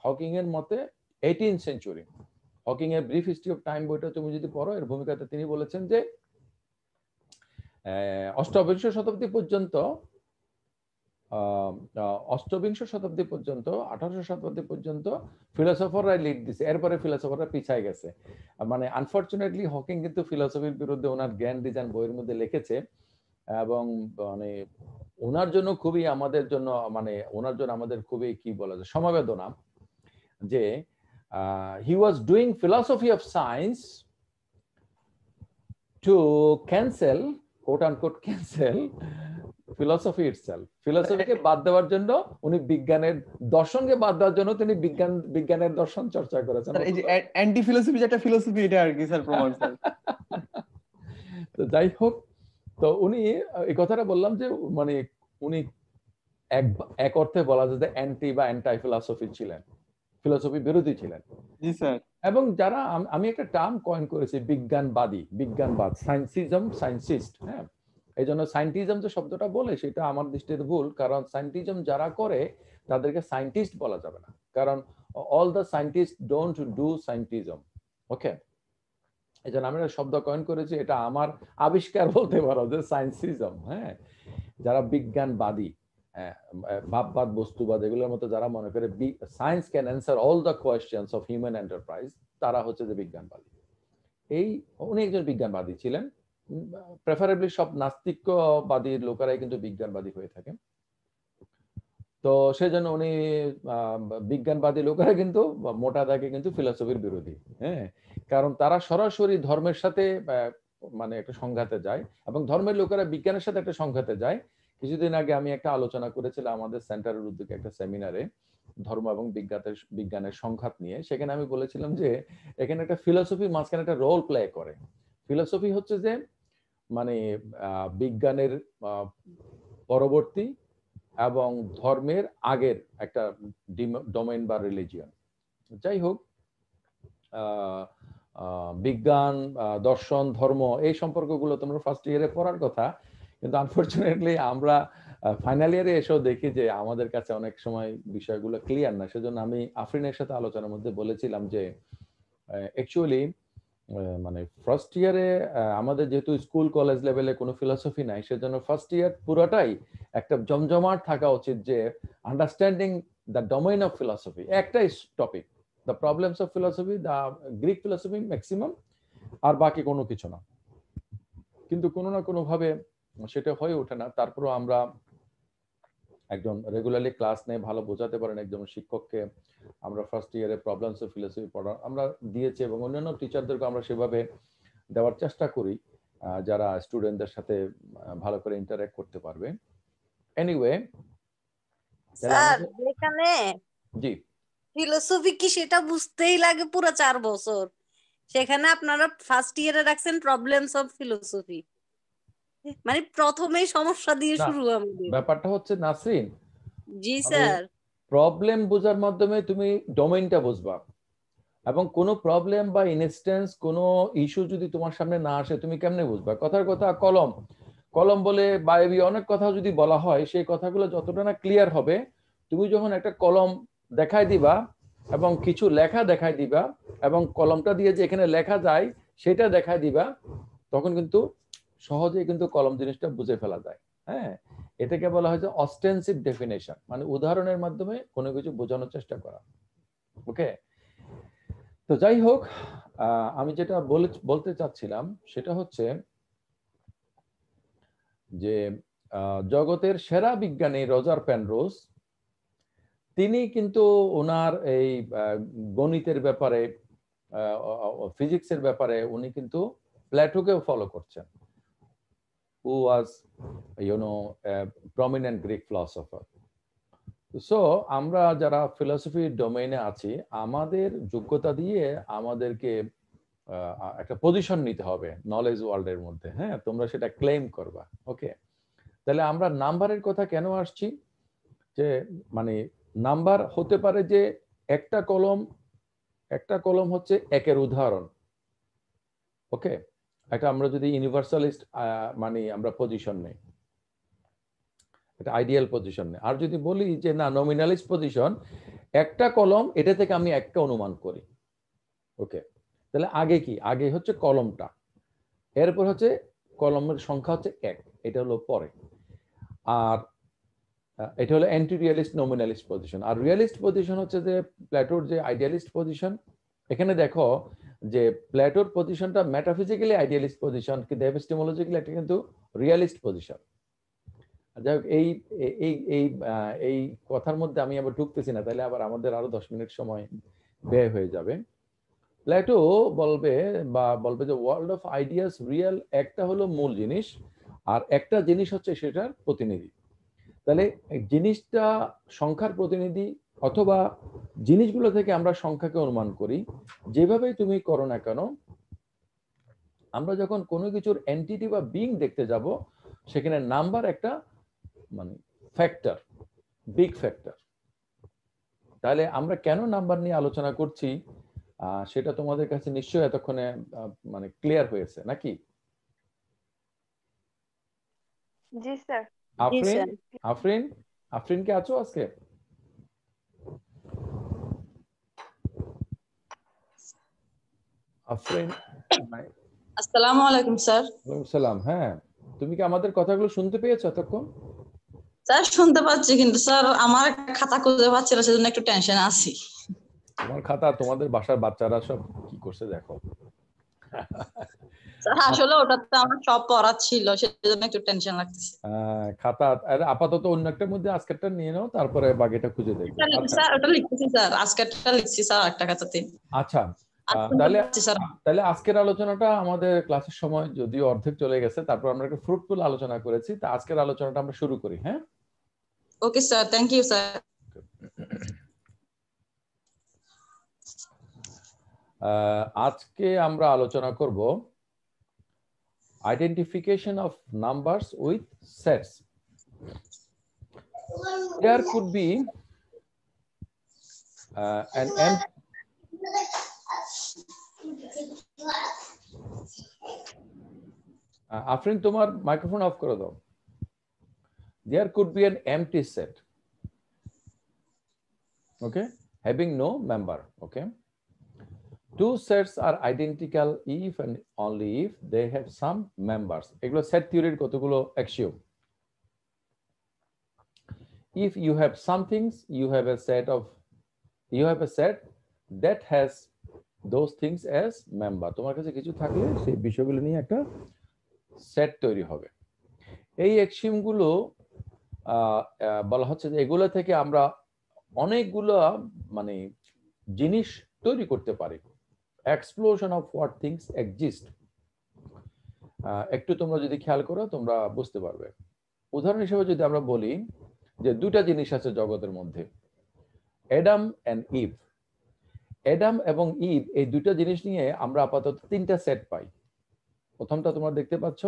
হকিং এর মতে 18th সেঞ্চুরি। হকিং এর ব্রিফ হিস্ট্রি অফ টাইম বইটা তুমি যদি পড়ো, এর ভূমিকাতে তিনি বলেছেন যে অষ্টবিংশ শতাব্দী পর্যন্ত 1800 শতাব্দী পর্যন্ত ফিলোসফাররা লিড দিছে, এরপরে ফিলোসফাররা পিছায় গেছে। মানে আনফরচুনেটলি হকিং কিন্তু ফিলোসফির বিরুদ্ধে ওনার জ্ঞান ডিজাইন বইয়ের মধ্যে লিখেছে, এবং মানে ওনার জন্য খুবই আমাদের জন্য, মানে ওনার জন্য আমাদের খুবই কি বলা যায় সমবেদনা, যে he was doing philosophy of science to cancel, quote unquote cancel philosophy itself. ফিলসফিকে বাদ দেওয়ার জন্য উনি বিজ্ঞানের, দর্শনকে বাদ দেওয়ার জন্য তিনি বিজ্ঞানের দর্শন চর্চা করেছেন। এই যে অ্যান্টি ফিলসফি যেটা ফিলসফি, এটা আর কি স্যার প্রমাণ স্যার। তো যাই হোক, তো উনি এই কথাটা বললাম যে মানে উনি এক অর্থে বলা যায় যে অ্যান্টি বা অ্যান্টাই ফিলসফি ছিলেন, ফিলসফি বিরোধী ছিলেন। জি স্যার। এবং যারা, আমি একটা টার্ম কয়েন করেছি বিজ্ঞানবাদী, বিজ্ঞানবাদ, সায়েন্সিজম, সায়েন্সিস্ট। হ্যাঁ, এই জন্য সায়েন্টিজম যে শব্দটা বলে সেটা আমার দৃষ্টিতে ভুল, কারণ সায়েন্টিজম যারা করে তাদেরকে সায়েন্টিস্ট বলা যাবে না, কারণ all the scientist don't do scientism. Okay, এই জন্য আমি একটা শব্দ কয়েন করেছি, এটা আমার আবিষ্কার বলতে পারো, যে সায়েন্সিজম। হ্যাঁ, যারা বিজ্ঞানবাদী, ভাববাদ, বস্তুবাদ, এগুলোর মতো যারা মনে করে science can answer all the questions of human enterprise, তারা হচ্ছে যে বিজ্ঞানবাদী। এই উনি একজন বিজ্ঞানবাদী ছিলেন। প্রেফারেবলি সব নাস্তিকবাদীর লোকেরাই কিন্তু বিজ্ঞানবাদী হয়ে থাকে। তো সেজন্য উনি বিজ্ঞানবাদী লোকেরা কিন্তু মোটা দাগে কিন্তু ফিলসফির বিরোধী। হ্যাঁ, কারণ তারা সরাসরি ধর্মের সাথে মানে একটা সংঘাতে যায়, এবং ধর্মের লোকেরা বিজ্ঞানের সাথে একটা সংঘাতে যায়। কিছুদিন আগে আমি একটা আলোচনা করেছিলাম আমাদের সেন্টারের উদ্যোগে একটা সেমিনারে, ধর্ম এবং বিজ্ঞানের সংঘাত নিয়ে। সেখানে আমি বলেছিলাম যে এখানে একটা ফিলসফি মাঝখানে একটা রোল প্লে করে। ফিলসফি হচ্ছে যে মানে বিজ্ঞানের পরবর্তী এবং ধর্মের আগের একটা ডোমেইন বা রিলিজিয়ন। যাই হোক, বিজ্ঞান, দর্শন, ধর্ম, এই সম্পর্কগুলো তোমরা ফার্স্ট ইয়ারে পড়ার কথা, কিন্তু আনফরচুনেটলি আমরা ফাইনাল ইয়ারে এসেও দেখি যে আমাদের কাছে অনেক সময় বিষয়গুলো ক্লিয়ার না। সেজন্য আমি আফরিনের সাথে আলোচনার মধ্যে বলেছিলাম যে অ্যাকচুয়ালি মানে ফার্স্ট ইয়ারে আমাদের যেহেতু স্কুল কলেজ লেভেলে কোনো ফিলসফি নাই, সেজন্য ফার্স্ট ইয়ার পুরোটাই একটা জমজমাট থাকা উচিত যে understanding the domain of philosophy, একটাই topic, the problems of philosophy, the Greek philosophy maximum, আর বাকি কোনো কিছু না। কিন্তু কোনো না কোনো ভাবে সেটা হয়ে ওঠে না। তারপরেও আমরা একজন রেগুলারলি ক্লাস নিয়ে ভালো বোঝাতে পারেন একজন শিক্ষককে আমরা ফার্স্ট ইয়ারে প্রবলেমস অফ ফিলসফি পড়া আমরা দিয়েছি, এবং অন্যান্য টিচারদেরকে আমরা সেভাবে দেওয়ার চেষ্টা করি যারা স্টুডেন্টদের সাথে ভালো করে ইন্টারঅ্যাক্ট করতে পারবে। এনিওয়ে স্যার, এখানে জি ফিলোসফি কি সেটা বুঝতেই লাগে পুরো 4 বছর, সেখানে আপনারা ফার্স্ট ইয়ারে রাখছেন প্রবলেমস অফ ফিলোসফি, মানে প্রথমেই সমস্যা দিয়ে শুরু আমাদের। ব্যাপারটা হচ্ছে নাসরিন, জি স্যার, প্রবলেম বোঝার মাধ্যমে তুমি ডোমেইনটা বুঝবা, এবং কোনো প্রবলেম বা ইনস্ট্যান্স, কোনো ইস্যু যদি তোমার সামনে না আসে তুমি কেমনে বুঝবা? কথার কথা কলম, কলম বলে বা অনেক কথা যদি বলা হয়, সেই কথাগুলো যতটা না ক্লিয়ার হবে, তুমি যখন একটা কলম দেখাই দিবা এবং কিছু লেখা দেখাই দিবা, এবং কলমটা দিয়ে যে এখানে লেখা যায় সেটা দেখাই দিবা, তখন কিন্তু সহজেই কিন্তু কলম জিনিসটা বুঝে ফেলা যায়। হ্যাঁ, এটাকে বলা হয় যে অস্টেন্সিভ ডেফিনেশন, মানে উদাহরণের মাধ্যমে কোনো কিছু বোঝানোর চেষ্টা করা। ওকে, তো যাই হোক, আমি যেটা বলতে চাচ্ছিলাম সেটা হচ্ছে যে জগতের সেরা বিজ্ঞানী রজার পেনরোজ, তিনি কিন্তু ওনার এই গণিতের ব্যাপারে, ফিজিক্সের ব্যাপারে উনি কিন্তু প্লেটোকেও ফলো করছেন। who was a prominent Greek philosopher. So আমরা যারা ফিলসফি ডোমেইনে আছি, আমাদের যোগ্যতা দিয়ে আমাদেরকে একটা পজিশন নিতে হবে নলেজ ওয়ার্ল্ডের মধ্যে। হ্যাঁ, তোমরা সেটা ক্লেম করবা। ওকে, তাহলে আমরা নাম্বারের কথা কেন আসছি? যে মানে নাম্বার হতে পারে যে একটা কলম হচ্ছে একের উদাহরণ। ওকে, এটা আমরা যদি ইউনিভার্সালিস্ট মানে আমরা পজিশন নেই, এটা আইডিয়াল পজিশন নেই। আর যদি বলি যে না, নমিনালিস্ট পজিশন, একটা কলম, এটা থেকে আমি একটা অনুমান করি। ওকে, তাহলে আগে কি? আগে হচ্ছে কলমটা, এরপর হচ্ছে কলমের সংখ্যা হচ্ছে এক, এটা হলো পরে। আর এটা হলো অ্যান্টি রিয়ালিস্ট নমিনালিস্ট পজিশন। আর রিয়ালিস্ট পজিশন হচ্ছে যে প্লেটোর যে আইডিয়ালিস্ট পজিশন। এখানে দেখো যে প্লেটোর পজিশনটা মেটাফিজিক্যালি আইডিয়ালিস্ট পজিশন, কিন্তু এপিস্টেমোলজিক্যালি এটা কিন্তু রিয়ালিস্ট পজিশন। যাই হোক, এই কথার মধ্যে আমি আবার ঢুকতেছি না, তাহলে আবার আমাদের আরো 10 মিনিট সময় ব্যয় হয়ে যাবে। প্লেটো বলবে যে ওয়ার্ল্ড অফ আইডিয়াস রিয়েল, একটা হলো মূল জিনিস, আর একটা জিনিস হচ্ছে সেটার প্রতিনিধি। তাহলে জিনিসটা সংখ্যার প্রতিনিধি, অথবা জিনিসগুলো থেকে আমরা সংখ্যাকে অনুমান করি। যেভাবেই তুমি করো না কেন, আমরা যখন কোনো কিছুর এন্টিটি বা বিং দেখতে যাব, সেখানে নাম্বার একটা মানে ফ্যাক্টর, বিগ ফ্যাক্টর। তাহলে আমরা কেন নাম্বার নিয়ে আলোচনা করছি সেটা তোমাদের কাছে নিশ্চয়ই এতক্ষণে মানে ক্লিয়ার হয়েছে নাকি? জি স্যার। আফরিন কে আছো আজকে? আফরিন, আসসালামু আলাইকুম স্যার। ওয়ালাইকুম সালাম। হ্যাঁ, তুমি কি আমাদের কথাগুলো শুনতে পেয়েছো এতক্ষণ? স্যার শুনতে পাচ্ছি, কিন্তু স্যার আমার খাতা খুঁজে পাচ্ছি না, সেজন্য একটু টেনশনে আছি। তোমার খাতা তোমাদের বাসার বাচ্চারা সব কি করছে দেখো। স্যার আসলে ওটাতে আমার সব পড়া ছিল, সেজন্য একটু টেনশন লাগতেছে। খাতা আপাতত অন্য একটার মধ্যে আজকেরটা নিয়ে নাও, তারপরে বাকিটা খুঁজে দেখো। স্যার ওটা লিখতেছি স্যার, আজকেরটা লিখছি স্যার একটা খাতাতে। আচ্ছা, তাহলে আজকের আলোচনাটা আমাদের ক্লাসের সময় যদিও অর্ধেক চলে গেছে, তারপর আমরা একটা ফ্রুটফুল আলোচনা করেছি। তা আজকের আলোচনাটা আমরা শুরু করি। হ্যাঁ, okay sir, thank you sir. আজকে আমরা আলোচনা করব identification of numbers with sets. There could be an empty Afrin, তোমার মাইক্রোফোন অফ করে দাও। There could be an empty set, okay, having no member. Okay, two sets are identical if and only if they have some members. এগুলো set থিওরির কতগুলো axiom. If you have some things, you have a set that has those things as member. তোমার কাছে কিছু থাকলে সেই বিষয়গুলো নিয়ে একটা সেট তৈরি হবে। এই অ্যাক্সিওম গুলো বলা হচ্ছে যে এগুলো থেকে আমরা অনেকগুলো মানে জিনিস তৈরি করতে পারি। Explosion of what things exist. একটু তোমরা যদি খেয়াল করো তোমরা বুঝতে পারবে। উদাহরণ হিসেবে যদি আমরা বলি যে দুটা জিনিস আছে জগতের মধ্যে, অ্যাডাম এন্ড ইভ। অ্যাডাম এবং ইভ এই দুটা জিনিস নিয়ে আমরা আপাতত তিনটা সেট পাই। প্রথমটা তোমরা দেখতে পাচ্ছ,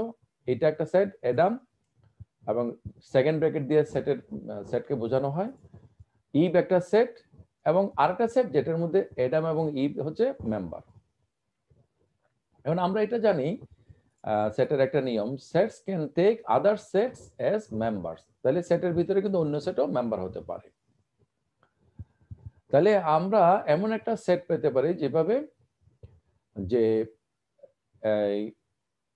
এটা একটা সেট অ্যাডাম, এবং সেকেন্ড ব্র্যাকেট দিয়ে সেটকে বোঝানো হয়। ইভ একটা সেট, এবং আরেকটা সেট যেটার মধ্যে অ্যাডাম এবং ইভ হচ্ছে মেম্বার। এখন আমরা এটা জানি সেটের একটা নিয়ম, sets can take other sets as members. তাহলে সেটের ভিতরে কিন্তু অন্য সেটও মেম্বার হতে পারে। তাহলে আমরা এমন একটা সেট পেতে পারি যেভাবে যে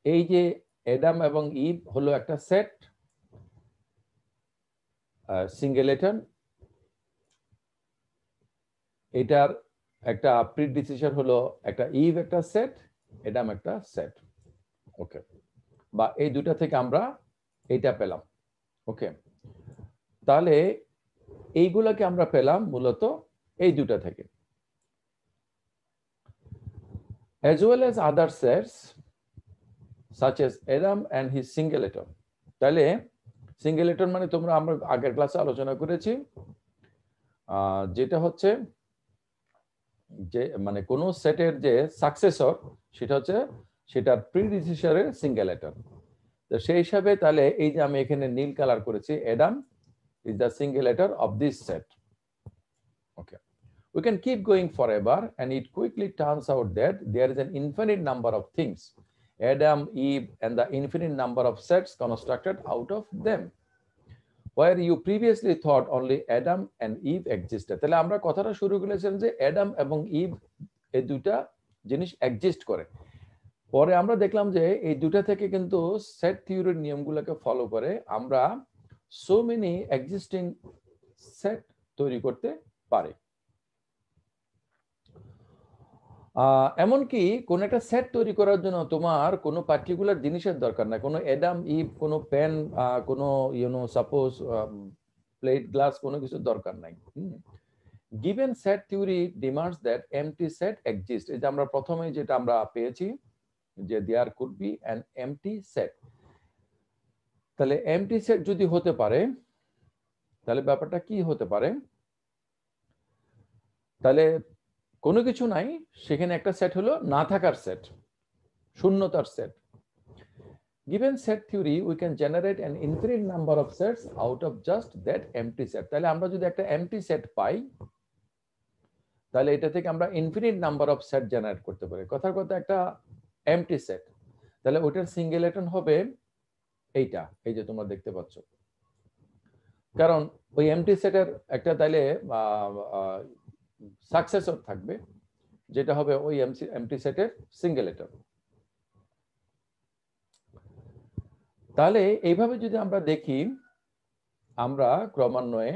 এই যে অ্যাডাম এবং ইভ হলো একটা সেট, সিঙ্গেলেটন, এটার একটা প্রিডিসিশন হলো একটা ইভ একটা সেট, অ্যাডাম একটা সেট। ওকে, বা এই দুটা থেকে আমরা এইটা পেলাম। ওকে, তাহলে এইগুলাকে আমরা পেলাম মূলত এই দুটা থেকে। as well as other sets, such as Adam and his singleton. তাহলে সিঙ্গেলেটন মানে তোমরা আমরা আগের ক্লাসে আলোচনা করেছি যেটা হচ্ছে যে মানে কোন সেটের যে সাকসেসর সেটা হচ্ছে সেটার প্রিডিসেসরের সিঙ্গেলেটন। তো সেই হিসাবে তাহলে এই যে আমি এখানে নীল কালার করেছি, Adam is the singulator of this set. Okay, we can keep going forever and it quickly turns out that there is an infinite number of things, Adam, Eve, and the infinite number of sets constructed out of them, where you previously thought only Adam and Eve existed. তাহলে আমরা কথাটা শুরু করেছিলাম যে Adam এবং eve এই দুইটা জিনিস এক্সিস্ট করে, পরে আমরা দেখলাম যে এই দুটা থেকে কিন্তু সেট থিওরির নিয়মগুলোকে ফলো করে আমরা so many existing set তৈরি করতে পারি। এমনকি কোন একটা সেট তৈরি করার জন্য তোমার কোনো পার্টিকুলার জিনিসের দরকার নাই, কোনো অ্যাডাম ইভ, কোনো পেন, কোনো সাপোজ প্লেট, গ্লাস, কোনো কিছু দরকার নাই। Given set theory demands that empty set exist. এই যে আমরা প্রথমে যেটা আমরা পেয়েছি যে there could be an empty set. তাহলে এমটি সেট যদি হতে পারে তাহলে ব্যাপারটা কি হতে পারে, তাহলে কোনো কিছু নাই, সেখানে একটা সেট হলো না থাকার সেট, শূন্যতার set. Given set theory, we can generate an infinite number of sets out of just that empty set. তাহলে আমরা যদি একটা এমটি সেট পাই তাহলে এটা থেকে আমরা infinite number of set generate করতে পারি। কথার কথা একটা এমটি সেট, তাহলে ওটার সিঙ্গেলেটন হবে এইটা, এই যে তোমরা দেখতে পাচ্ছ, কারণ ওই এমটি সেটের একটা তাইলে সাকসেসর থাকবে যেটা হবে ওই এমটি সেটের সিঙ্গেলেটন। তাহলে এইভাবে যদি আমরা দেখি আমরা ক্রমান্বয়ে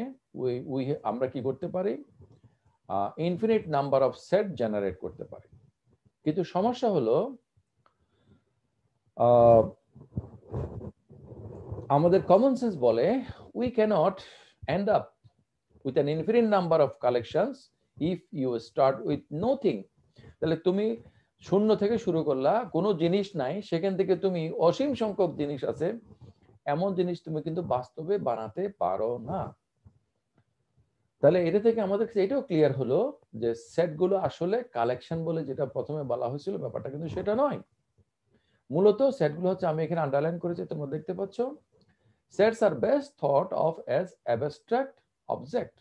আমরা কি করতে পারি, infinite number of set generate করতে পারি। কিন্তু সমস্যা হলো আমাদের কমন সেন্স বলে we cannot end up with an infinite number of collections if you start with nothing. তাহলে তুমি শূন্য থেকে শুরু করলা, কোনো জিনিস নাই, সেখান থেকে তুমি অসীম সংখ্যক জিনিস আছে এমন জিনিস তুমি কিন্তু বাস্তবে বানাতে পারো না। তাহলে এটা থেকে আমাদের এটাও ক্লিয়ার হলো যে সেটগুলো আসলে কালেকশন বলে যেটা প্রথমে বলা হয়েছিল ব্যাপারটা কিন্তু সেটা নয়। মূলত সেটগুলো হচ্ছে, আমি এখানে আন্ডারলাইন করেছি তোমরা দেখতে পাচ্ছ, sets are best thought of as abstract object.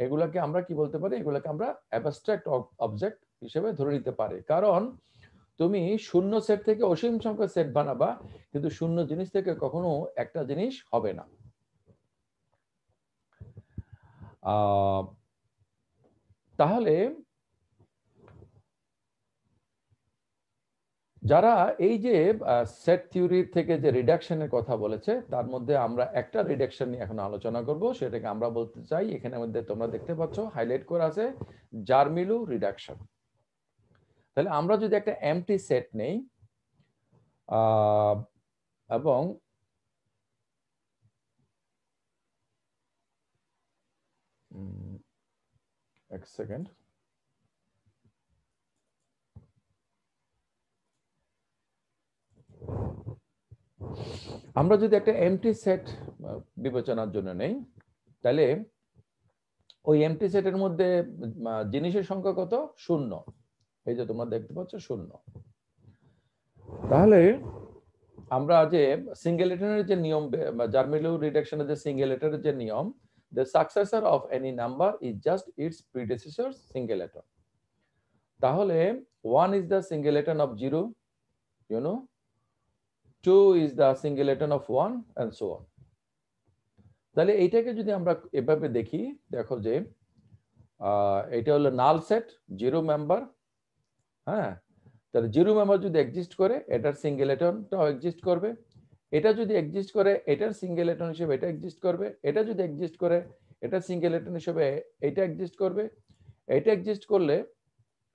এগুলাকে আমরা কি বলতে পারি, এগুলাকে আমরা অ্যাবস্ট্রাক্ট অবজেক্ট হিসেবে ধরে নিতে পারি, কারণ তুমি শূন্য সেট থেকে অসীম সংখ্যক সেট বানাবা কিন্তু শূন্য জিনিস থেকে কখনো একটা জিনিস হবে না। তাহলে যারা এই যে সেট থিওরি থেকে যে রিডাকশনের কথা বলেছে তার মধ্যে আমরা একটা রিডাকশন নিয়ে এখন আলোচনা করব, সেটাকে আমরা বলতে চাই, এখানে মধ্যে তোমরা দেখতে পাচ্ছ হাইলাইট করা আছে জারমিলু রিডাকশন। তাহলে আমরা যদি একটা এমটি সেট নেই এবং এক সেকেন্ড, আমরা যদি একটা এমটি সেট বিবেচনার জন্য নেই তাহলে ওই এমটি সেটের মধ্যে জিনিসের সংখ্যা কত, শূন্য। এই যে তোমরা দেখতে পাচ্ছ শূন্য। তাহলে আমরা যে সিঙ্গেলেটনের যে নিয়ম, জারমিলু রিডাকশনের যে সিঙ্গেলেটনের যে নিয়ম, the successor of any number is just its predecessor's singleton. তাহলে 1 is the singleton of 0, 2 is the singleton of 1 and so on. তাহলে এইটাকে যদি আমরা এভাবে দেখি, দেখো যে এটা হলো নাল সেট, জিরো মেম্বার। হ্যাঁ, তাহলে জিরো মেম্বার যদি এক্সিস্ট করে এটার সিঙ্গেলেটনটাও এক্সিস্ট করবে, এটা যদি এক্সিস্ট করে এটার সিঙ্গেলেটন হিসেবে এটা এক্সিস্ট করবে, এটা যদি এক্সিস্ট করে এটা সিঙ্গেলেটন হিসেবে এটা এক্সিস্ট করবে, এটা এক্সিস্ট করলে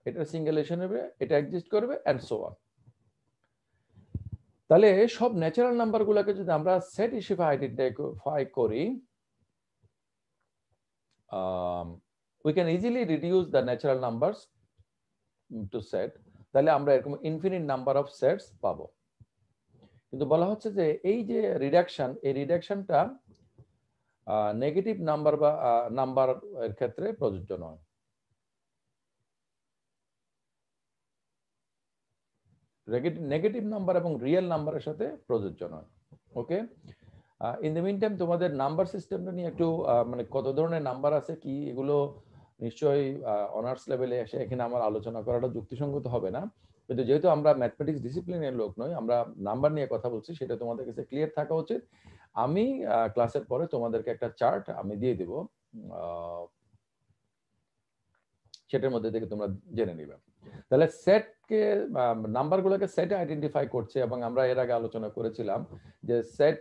এটা সিঙ্গেলেটন হিসেবে এটা এক্সিস্ট করবে এন্ড সো অন। তাহলে সব ন্যাচারাল নাম্বারগুলোকে যদি আমরা সেট হিসেবে আইডেন্টিফাই করি, we can easily reduce the natural numbers to set. তাহলে আমরা এরকম ইনফিনিট নাম্বার অফ সেটস পাবো। কিন্তু বলা হচ্ছে যে এই যে রিডাকশন, এই রিডাকশনটা নেগেটিভ নাম্বার বা নাম্বার এর ক্ষেত্রে প্রযোজ্য নয়। নেগেটিভ নাম্বার এবং রিয়েল নাম্বারের সাথে প্রযোজ্য নয়। ওকে, ইন দ্য মিন টাইম তোমাদের নাম্বার সিস্টেমটা নিয়ে একটু মানে কত ধরনের নাম্বার আছে কি, এগুলো নিশ্চয়ই অনার্স লেভেলে এসে এখানে আমার আলোচনা করাটা যুক্তিসঙ্গত হবে না, কিন্তু যেহেতু আমরা ম্যাথমেটিক্স ডিসিপ্লিনের লোক নই, আমরা নাম্বার নিয়ে কথা বলছি, সেটা তোমাদের কাছে ক্লিয়ার থাকা উচিত। আমি ক্লাসের পরে তোমাদেরকে একটা চার্ট আমি দিয়ে দিব, সেটার মধ্যে থেকে তোমরা জেনে নিবে। তাহলে সেটকে নাম্বারগুলোকে সেটে আইডেন্টিফাই করছে, এবং আমরা এর আগে আলোচনা করেছিলাম যে set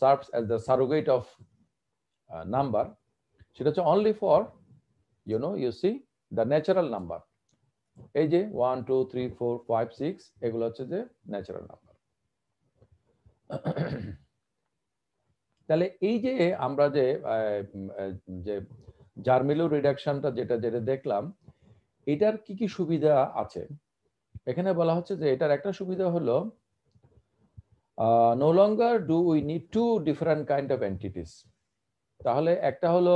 serves as the surrogate of number. সেটা হচ্ছে only for you see the natural number. এই যে 1 2 3 4 5 6 এগুলো হচ্ছে যে ন্যাচারাল নাম্বার। তাহলে এই যে আমরা যে জার্মিলো রিডাকশনটা যেটা দেখলাম, এটার কি কি সুবিধা আছে এখানে বলা হচ্ছে যে এটার একটা সুবিধা হলো no longer do we need two different kind of entities। তাহলে একটা হলো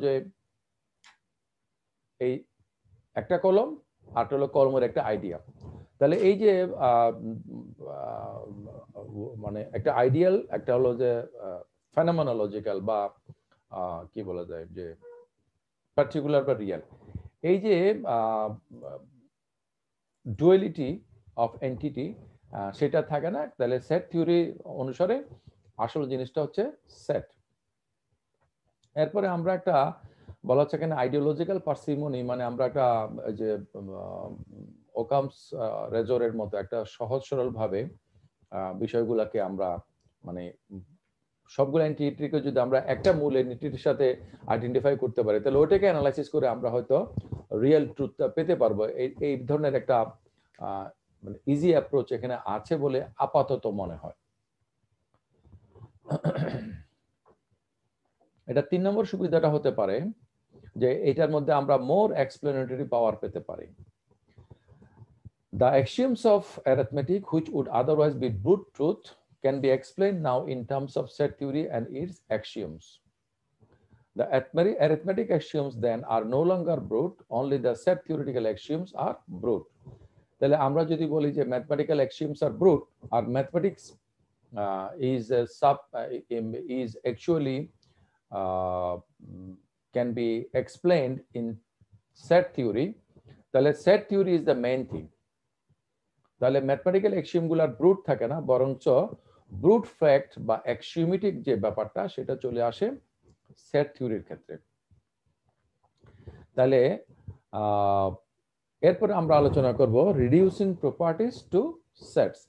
যে এই একটা কলম, আর হলো কলমের একটা আইডিয়া। তাহলে এই যে মানে একটা আইডিয়াল, একটা হলো যে ফেনোমেনোলজিক্যাল বা কি বলা যায় যে পার্টিকুলার বা রিয়েল, এই যে ডুয়ালিটি অফ এন্টিটি সেটা থাকে না। তাহলে সেট থিওরি অনুসারে আসল জিনিসটা হচ্ছে সেট। এরপরে আমরা একটা বলা হচ্ছে এখানে আইডিওলজিক্যাল পার্সিমনি, মানে আমরা একটা যে ওকামস রেজরের মতো একটা সহজ সরল ভাবে বিষয়গুলোকে আমরা মানে সবগুলো এন্টিটিকে যদি আমরা একটা মূল এন্টিটির সাথে আইডেন্টিফাই করতে পারি, তাহলে ওটাকে অ্যানালাইসিস করে আমরা হয়তো রিয়েল ট্রুথটা পেতে পারবো। এই ধরনের একটা মানে ইজি অ্যাপ্রোচ এখানে আছে বলে আপাতত মনে হয়। এটা 3 নম্বর সুবিধাটা হতে পারে যে এটার মধ্যে আমরা মোর এক্সপ্লেনেটরি পাওয়ার পেতে পারি। The axioms of arithmetic which would otherwise be brute truth can be explained now in terms of set theory and its axioms. The arithmetic axioms then are no longer brute, only the set theoretical axioms are brute. তাহলে আমরা যদি বলি যে mathematical axioms are brute, or mathematics is actually can be explained in set theory, তাহলে set theory is the main thing। তাহলে mathematical axiom গুলো brute থাকে না, বরঞ্চ ব্রুট ফ্যাক্ট বা অ্যাক্সিওমেটিক যে ব্যাপারটা সেটা চলে আসে সেট থিওরির ক্ষেত্রে। তাহলে এরপরে আমরা আলোচনা করব রিডিউসিং প্রপার্টিজ টু সেটস।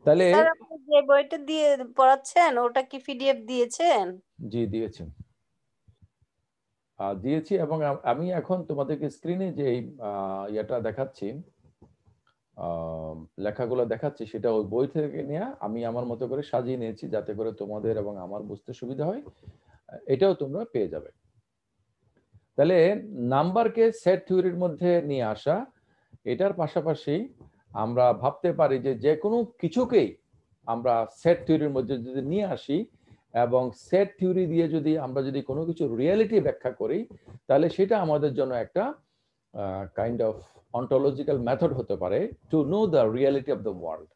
তাহলে স্যার আপনি যে বইটা দিয়ে পড়াচ্ছেন ওটা কি পিডিএফ দিয়েছেন? জি দিয়েছি এবং আমি এখন তোমাদেরকে স্ক্রিনে যে ইয়েটা দেখাচ্ছি, লেখাগুলো দেখাচ্ছি, সেটা ওই বই থেকে নিয়ে আমি আমার মতো করে সাজিয়ে নিয়েছি যাতে করে তোমাদের এবং আমার বুঝতে সুবিধা হয়। এটাও তোমরা পেয়ে যাবে। তাহলে নাম্বারকে সেট থিওরির মধ্যে নিয়ে আসা, এটার পাশাপাশি আমরা ভাবতে পারি যে যে কোনো কিছুকেই আমরা সেট থিওরির মধ্যে যদি নিয়ে আসি এবং সেট থিওরি দিয়ে আমরা যদি কোনো কিছু রিয়েলিটি ব্যাখ্যা করি, তাহলে সেটা আমাদের জন্য একটা কাইন্ড অফ ontological method হতে পারে to know the reality of the world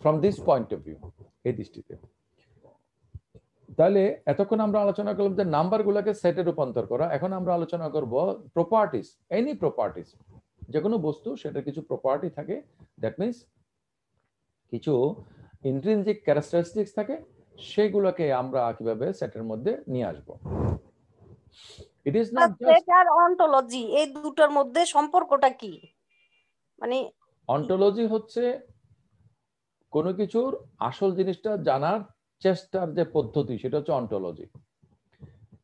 from this point of view, এই দৃষ্টিতে। তাহলে এতক্ষণ আমরা আলোচনা করলাম যে নাম্বারগুলোকে সেটে রূপান্তর করা। এখন আমরা আলোচনা করব প্রপার্টিজ, এনি প্রপার্টিজ, যে কোনো বস্তু সেটার কিছু প্রপার্টি থাকে, দ্যাট মিন্স কিছু ইন্ট্রিনজিক ক্যারেক্টারিস্টিক্স থাকে, সেগুলোকে আমরা কিভাবে সেটের মধ্যে নিয়ে আসব। It is not just set আর অন্টোলজি, এই দুটোর মধ্যে সম্পর্কটা কি? মানে অন্টোলজি হচ্ছে কোনো কিছুর আসল জিনিসটা জানার চেষ্টার যে পদ্ধতি, সেটা হচ্ছে অন্টোলজি।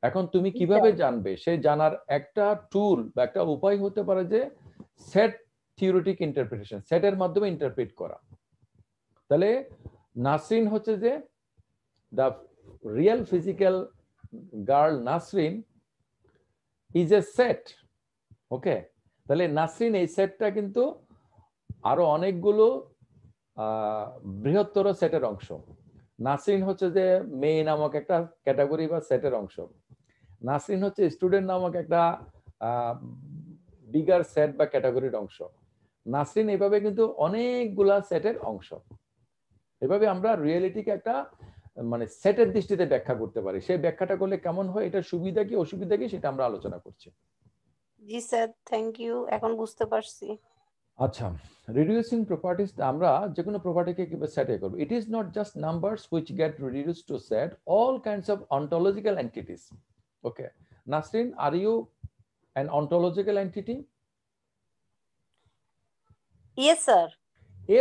এখন তুমি কিভাবে জানবে, সেই জানার একটা টুল বা একটা উপায় হতে পারে যে সেট থিওরিটিক ইন্টারপ্রিটেশন, সেটের মাধ্যমে ইন্টারপ্রিট করা। তাহলে নাসরিন হচ্ছে যে the real physical girl Nasrin is a set, okay, তাহলে নাসরিন এই সেটটা কিন্তু আরো অনেকগুলো বৃহত্তর সেটের অংশ। নাসরিন হচ্ছে যে মেয়ে নামক একটা ক্যাটাগরি বা সেটের অংশ। নাসরিন হচ্ছে স্টুডেন্ট নামক একটা বিগার সেট বা ক্যাটাগরির অংশ। নাসরিন এভাবে কিন্তু অনেকগুলা সেটের অংশ। এভাবে আমরা রিয়েলিটিকে একটা মানে সেটের দৃষ্টিতে ব্যাখ্যা করতে পারি। সেই ব্যাখ্যাটা করলে কেমন হয়, এটা সুবিধা কি অসুবিধা কি সেটা আমরা আলোচনা করছি। জি স্যার, থ্যাংক ইউ, এখন বুঝতে পারছি। আচ্ছা, রিডিউসিং প্রপার্টিজ আমরা যে কোনো প্রপার্টিকে কিভাবে সেটে করব। It is not just numbers which get reduced to set all kinds of ontological entities. Okay Nasrin, are you an ontological entity? Yes sir.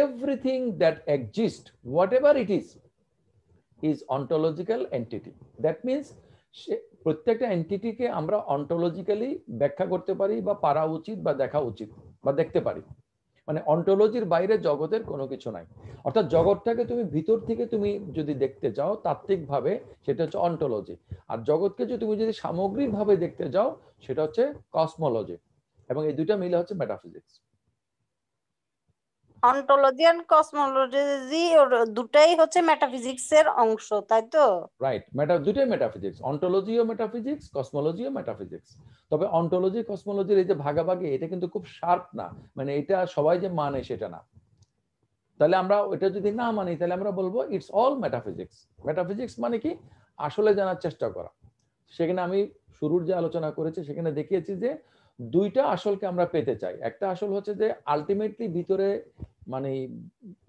Everything that exists, whatever it is ontological entity. That means প্রত্যেকটা এন্টিটিকে আমরা ontologically ব্যাখ্যা করতে পারি বা পারা উচিত বা দেখা উচিত বা দেখতে পারি। মানে অন্টোলজির বাইরে জগতের কোনো কিছু নাই। অর্থাৎ জগৎটাকে তুমি ভিতর থেকে তুমি যদি দেখতে চাও তাত্ত্বিকভাবে সেটা হচ্ছে অন্টোলজি, আর জগৎকে তুমি যদি সামগ্রিকভাবে দেখতে যাও সেটা হচ্ছে কসমোলজি, এবং এই দুইটা মিলে হচ্ছে মেটাফিজিক্স। অন্টোলজি এন্ড কসমোলজি দুটাই হচ্ছে মেটাফিজিক্সের অংশ, তাই তো? রাইট, দুটাই মেটাফিজিক্স, অন্টোলজিও মেটাফিজিক্স, কসমোলজিও মেটাফিজিক্স। তবে অন্টোলজি কসমোলজির এই যে ভাগাভাগি এটা কিন্তু খুব শার্প না, মানে এটা সবাই যে মানে সেটা না। তাহলে আমরা এটা যদি না মানি তাহলে আমরা বলবো ইটস অল মেটাফিজিক্স। মেটাফিজিক্স মানে কি? আসলে জানার চেষ্টা করা। সেখানে আমি শুরুর যে আলোচনা করেছি সেখানে দেখিয়েছি যে দুইটা আসলকে আমরা পেতে চাই। একটা আসল হচ্ছে যে আলটিমেটলি ভিতরে মানে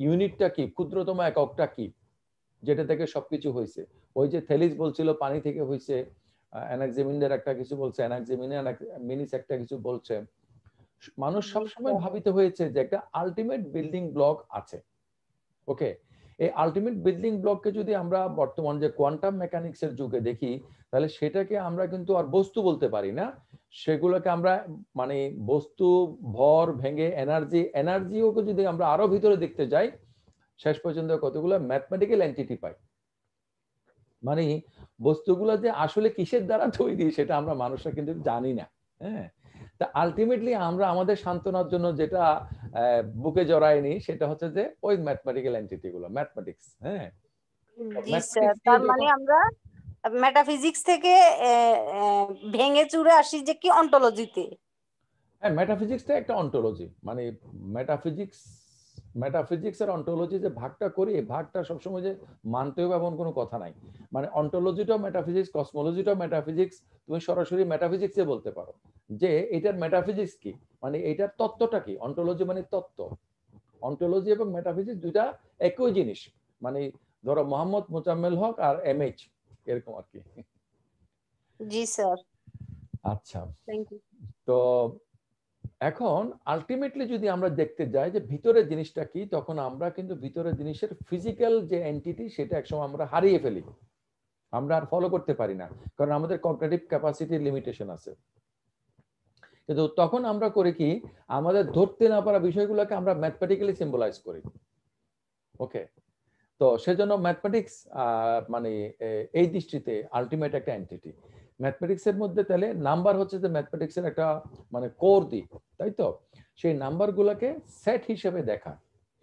ইউনিটটা কি, ক্ষুদ্রতম এককটা কি, যেটা থেকে সবকিছু হয়েছে। ওই যে থেলিস বলছিল পানি থেকে হয়েছে, অ্যানাক্সিমিন্ডার একটা কিছু বলছে, অ্যানাক্সিমিনিস একটা কিছু বলছে। মানুষ সবসময় ভাবিত হয়েছে যে একটা আলটিমেট বিল্ডিং ব্লক আছে। ওকে, এই আলটিমেট বিল্ডিং ব্লককে যদি আমরা বর্তমান যে কোয়ান্টাম মেকানিক্সের যুগে দেখি তাহলে সেটাকে আমরা কিন্তু আর বস্তু বলতে পারি না, সেগুলোকে আমরা মানে বস্তু ভর ভেঙে এনার্জিওকে যদি আমরা আরো ভিতরে দেখতে যাই শেষ পর্যন্ত কতগুলো ম্যাথমেটিক্যাল এন্টিটি পাই। মানে বস্তুগুলো যে আসলে কিসের দ্বারা তৈরি সেটা আমরা মানুষরা কিন্তু জানি না। হ্যাঁ, তা আলটিমেটলি আমরা আমাদের সান্ত্বনার জন্য যেটা বুকে জড়ায়নি সেটা হচ্ছে যে ওই ম্যাথমেটিক্যাল এন্টিটি গুলো, ম্যাথমেটিক্স। হ্যাঁ, জি স্যার, তার মানে আমরা মেটাফিজিক্স থেকে ভেঙে চুরে আসি যে কি অন্টোলজিতে। হ্যাঁ, মেটাফিজিক্সটা একটা অন্টোলজি, মানে মেটাফিজিক্স আর অন্টোলজি যে ভাগটা করি এই ভাগটা সবসময় যে মানতে হবে এমন কোনো কথা নাই। মানে অন্টোলজিটাও মেটাফিজিক্স, কসমোলজিটাও মেটাফিজিক্স। তুমি সরাসরি মেটাফিজিক্সে বলতে পারো যে এটার মেটাফিজিক্স কি, মানে এটার তত্ত্বটা কি। অন্টোলজি মানে তত্ত্ব, অন্টোলজি এবং মেটাফিজিক্স দুইটা একই জিনিস। মানে ধরো মোহাম্মদ মোজাম্মেল হক আর এমএইচ এরকম আর কি। জি স্যার, আচ্ছা, থ্যাংক ইউ। তো এখন আলটিমেটলি যদি আমরা দেখতে যাই যে ভিতরের জিনিসটা কি, তখন আমরা কিন্তু ভিতরের জিনিসের ফিজিক্যাল যে এন্টিটি সেটা একসময় আমরা হারিয়ে ফেলি, আমরা আর ফলো করতে পারি না, কারণ আমাদের কগনিটিভ ক্যাপাসিটির লিমিটেশন আছে। কিন্তু তখন আমরা করি কি, আমাদের ধরতে না পারা বিষয়গুলোকে আমরা ম্যাথমেটিক্যালি সিম্বলাইজ করি। ওকে, তো সেজন্য ম্যাথমেটিক্স মানে এই দৃষ্টিতে আলটিমেট একটা এন্টিটি। ম্যাথমেটিক্স এর মধ্যে তাহলে নাম্বার হচ্ছে যে ম্যাথমেটিক্স এর একটা মানে কোর দিক, তাই তো? সেই নাম্বার গুলাকে সেট হিসেবে দেখা,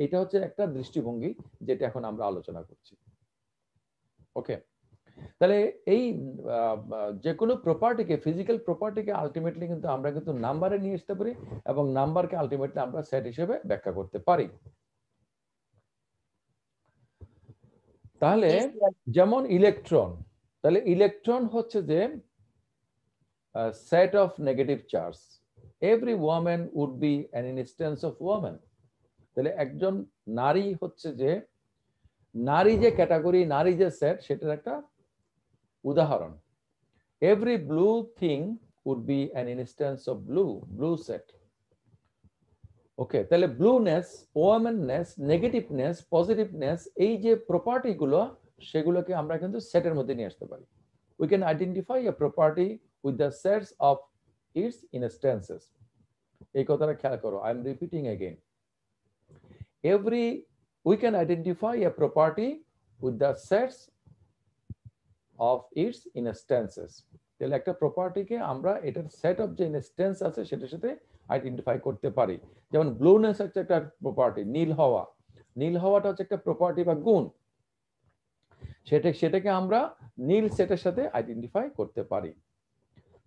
এটা হচ্ছে একটা দৃষ্টিভঙ্গি যেটা এখন আমরা আলোচনা করছি। ওকে, তাহলে এই যে কোনো প্রপার্টিকে, ফিজিক্যাল প্রপার্টিকে আলটিমেটলি কিন্তু আমরা কিন্তু নাম্বারে নিয়ে আসতে পারি এবং নাম্বারকে আলটিমেটলি আমরা সেট হিসেবে ব্যাখ্যা করতে পারি। তাহলে যেমন ইলেকট্রন, তাহলে ইলেকট্রন হচ্ছে যে set of negative charge. Every women would be an instance of women. তাহলে একজন নারী হচ্ছে যে, নারী যে ক্যাটাগরি, নারী যে সেট, সেটার একটা উদাহরণ। Every blue thing would be an instance of blue set. Okay, তাহলে ব্লুনেস, ওয়ামেননেস, নেগেটিভনেস, পজিটিভনেস, এই যে প্রপার্টি গুলো সেগুলোকে আমরা কিন্তু সেটের মধ্যে নিয়ে আসতে পারি। We can identify a property with the sets of its instances. এই কথাটা খেয়াল করো, I am repeating again. We can identify a property with the sets of its instances. তাহলে একটা প্রপার্টিকে আমরা এটার সেট অফ যে ইনস্ট্যান্স আছে সেটার সাথে আইডেন্টিফাই করতে পারি। যেমন ব্লুনেস হচ্ছে একটা প্রপার্টি, নীল হওয়াটা হচ্ছে একটা প্রপার্টি বা গুণ, সেটাকে আমরা নীল সেটের সাথে আইডেন্টিফাই করতে পারি।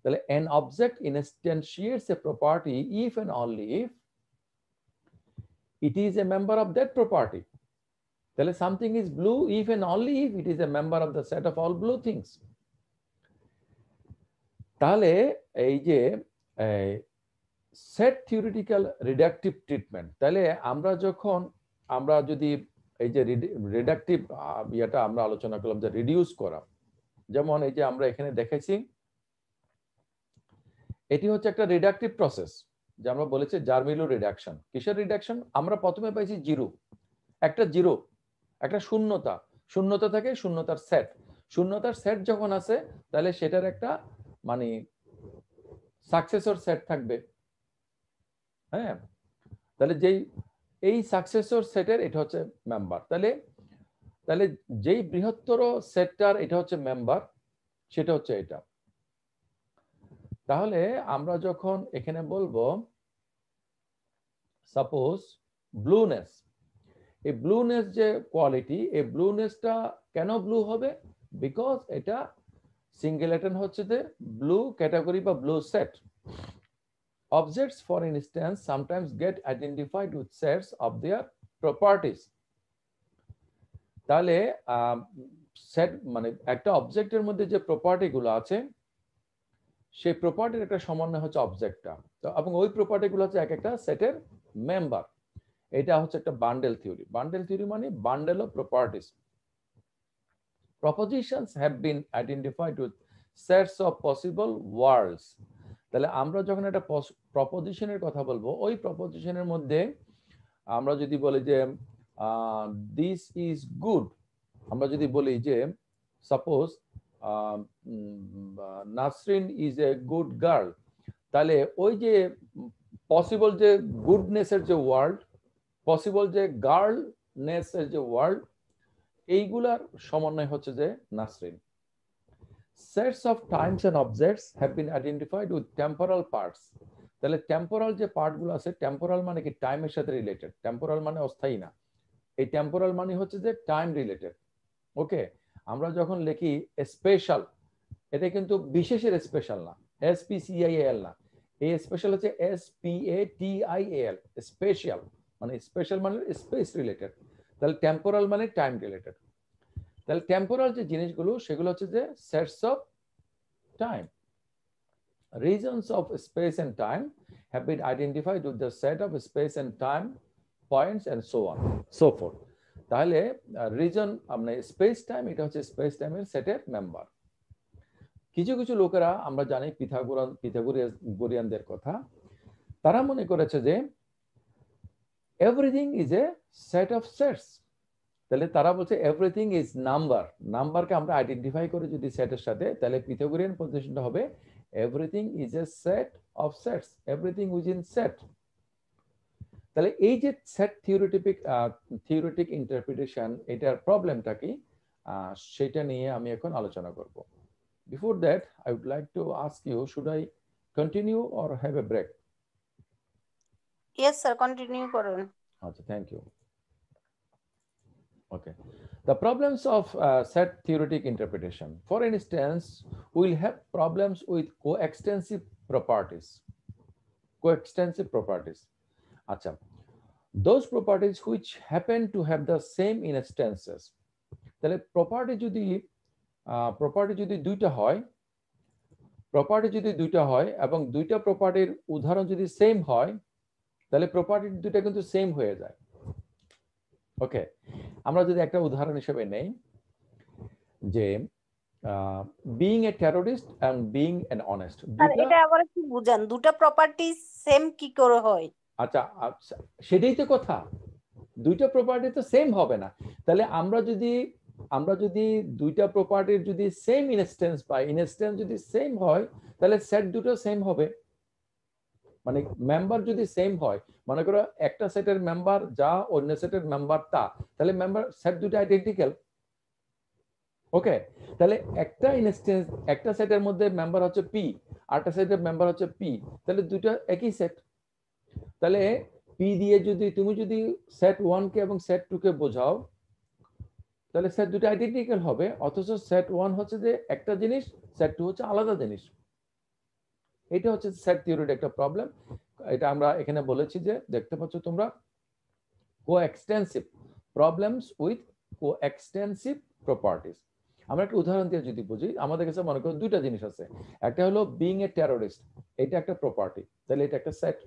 তাহলে an object instantiates a property if and only if it is a member of that property. তাহলে something is blue if and only if it is a member of the set of all blue things. তাহলে এই যে set theoretical reductive treatment, তাহলে আমরা যদি এই যে reductive ইয়েটা আমরা আলোচনা করলাম যে রিডিউস করা, যেমন এই যে আমরা এখানে দেখেছি এটি হচ্ছে একটা রিডাকটিভ প্রসেস, যে আমরা বলেছি জার্মিলো রিডাকশন। কিসের রিডাকশন? আমরা প্রথমে পাইছি জিরো, একটা শূন্যতা থেকে শূন্যতার সেট যখন আছে তাহলে সেটার একটা মানে সাকসেসর সেট থাকবে। হ্যাঁ, তাহলে এই সাকসেসর সেটের এটা হচ্ছে মেম্বার। তাহলে যেই বৃহত্তর সেটটার এটা হচ্ছে মেম্বার, সেটা হচ্ছে এটা। তাহলে আমরা যখন এখানে বলবো সাপোজ ব্লুনেস, এই ব্লুনেস যে কোয়ালিটি, এই ব্লুনেসটা কেন ব্লু হবে? বিকজ এটা সিঙ্গেলেটন হচ্ছে যে ব্লু ক্যাটাগরি বা blue set. Objects, for instance, sometimes get identified with sets of their properties. তাহলে সেট মানে একটা অবজেক্টের মধ্যে যে প্রপার্টি গুলো আছে, সেই প্রপার্টির একটা সমন্বয় হচ্ছে অবজেক্টটা, তো এবং ওই প্রপার্টি গুলো হচ্ছে এক একটা সেটের মেম্বার। এটা হচ্ছে একটা বান্ডেল থিওরি। বান্ডেল থিওরি মানে bundle of properties. Propositions have been identified with sets of possible worlds. তাহলে আমরা যখন একটা প্রপোজিশনের কথা বলবো, ওই প্রপোজিশনের মধ্যে আমরা যদি বলি যে দিস ইজ গুড, আমরা যদি বলি যে suppose Nasrin is a good girl, তাহলে ওই যে পসিবল যে গুডনেসের যে ওয়ার্ল্ড, পসিবল যে গার্লনেসের যে ওয়ার্ল্ড, এইগুলার সমন্বয় হচ্ছে যে Nasrin. Sets of times and objects have been identified with temporal parts. তাহলে টেম্পোরাল যে পার্টগুলো আছে, টেম্পোরাল মানে কি টাইমের সাথে রিলেটেড, টেম্পোরাল মানে অস্থায়ী না, এই টেম্পোরাল মানে হচ্ছে যে টাইম রিলেটেড। ওকে, আমরা যখন লিখি স্পেশাল, এটা কিন্তু বিশেষের স্পেশাল না, SPECIAL না, এই স্পেশাল হচ্ছে SPATIAL, স্পেশাল মানে স্পেশাল মানে স্পেস রিলেটেড। তাহলে টেম্পোরাল মানে টাইম রিলেটেড। তাহলে টেম্পোরাল যে জিনিসগুলো সেগুলো হচ্ছে যে sets of time. Regions of space and time have been identified with the set of space and time points and so on, so forth. তাহলে রিজন মানে স্পেস টাইম, এটা হচ্ছে স্পেস টাইমের সেটের মেম্বার। কিছু কিছু লোকেরা আমরা জানি পিথাগোরিয়ানদের কথা, তারা মনে করেছে যে everything is a set of sets. তাহলে তারা বলছে এভরিথিং ইজ নাম্বার, নাম্বারকে আমরা আইডেন্টিফাই করে যদি সেটের সাথে, তাহলে পিথাগোরিয়ান পজিশনটা হবে everything is a set of sets, everything within set. তাহলে এই যে সেট থিওরিটিক ইন্টারপ্রিটেশন, এটার প্রবলেমটা কি সেটা নিয়ে আমি এখন আলোচনা করব। Before that I would like to ask you, should I continue or have a break? Yes sir, continue করুন। আচ্ছা, thank you. Okay, the problems of set theoretic interpretation. For instance, we'll have problems with coextensive properties. Acha, those properties which happen to have the same instances. তাহলে property যদি দুইটা হয় এবং দুইটা প্রপার্টির উদাহরণ যদি সেম হয়, তাহলে প্রপার্টি দুইটা কিন্তু সেম হয়ে যায়। ওকে, আমরা যদি একটা উদাহরণ হিসেবে নেই যে being a terrorist and being an honest, এটা আবার কি বুঝান, দুটো প্রপার্টি সেম কি করে হয়? আচ্ছা, সেটাই তো কথা, দুইটা প্রপার্টি তো সেম হবে না। তাহলে আমরা যদি দুইটা প্রপার্টির যদি সেম ইনস্ট্যান্স পাই, ইনস্ট্যান্স যদি সেম হয়, তাহলে সেট দুটো সেম হবে। মানে মেম্বার যদি সেম হয়, মনে করো একটা সেটের মেম্বার যা, অন্য সেটের মেম্বার তা, তাহলে মেম্বার সেট দুটো আইডেন্টিক্যাল। ওকে, তাহলে একটা ইনস্ট্যান্স, একটা সেটের মধ্যে মেম্বার হচ্ছে পি, আরেকটা সেটের মেম্বার হচ্ছে পি, তাহলে দুটো একই সেট। তাহলে পি দিয়ে তুমি যদি সেট 1 কে এবং সেট 2 কে বোঝাও, তাহলে সেট দুটো আইডেন্টিক্যাল হবে, অথচ সেট 1 হচ্ছে যে একটা জিনিস, সেট 2 হচ্ছে আলাদা জিনিস। এটা হচ্ছে সেট থিওরির একটা প্রবলেম। এটা আমরা এখানে বলেছি যে দেখতে পাচ্ছ তোমরা, কোএক্সটেন্সিভ প্রবলেমস উইথ কোএক্সটেন্সিভ প্রপার্টিজ। আমরা একটা উদাহরণ দিয়ে যদি বুঝি, আমাদের কাছে মনে করো দুইটা জিনিস আছে, একটা হলো বিং এ টেররিস্ট, এটা একটা প্রপার্টি, তাহলে এটা একটা set.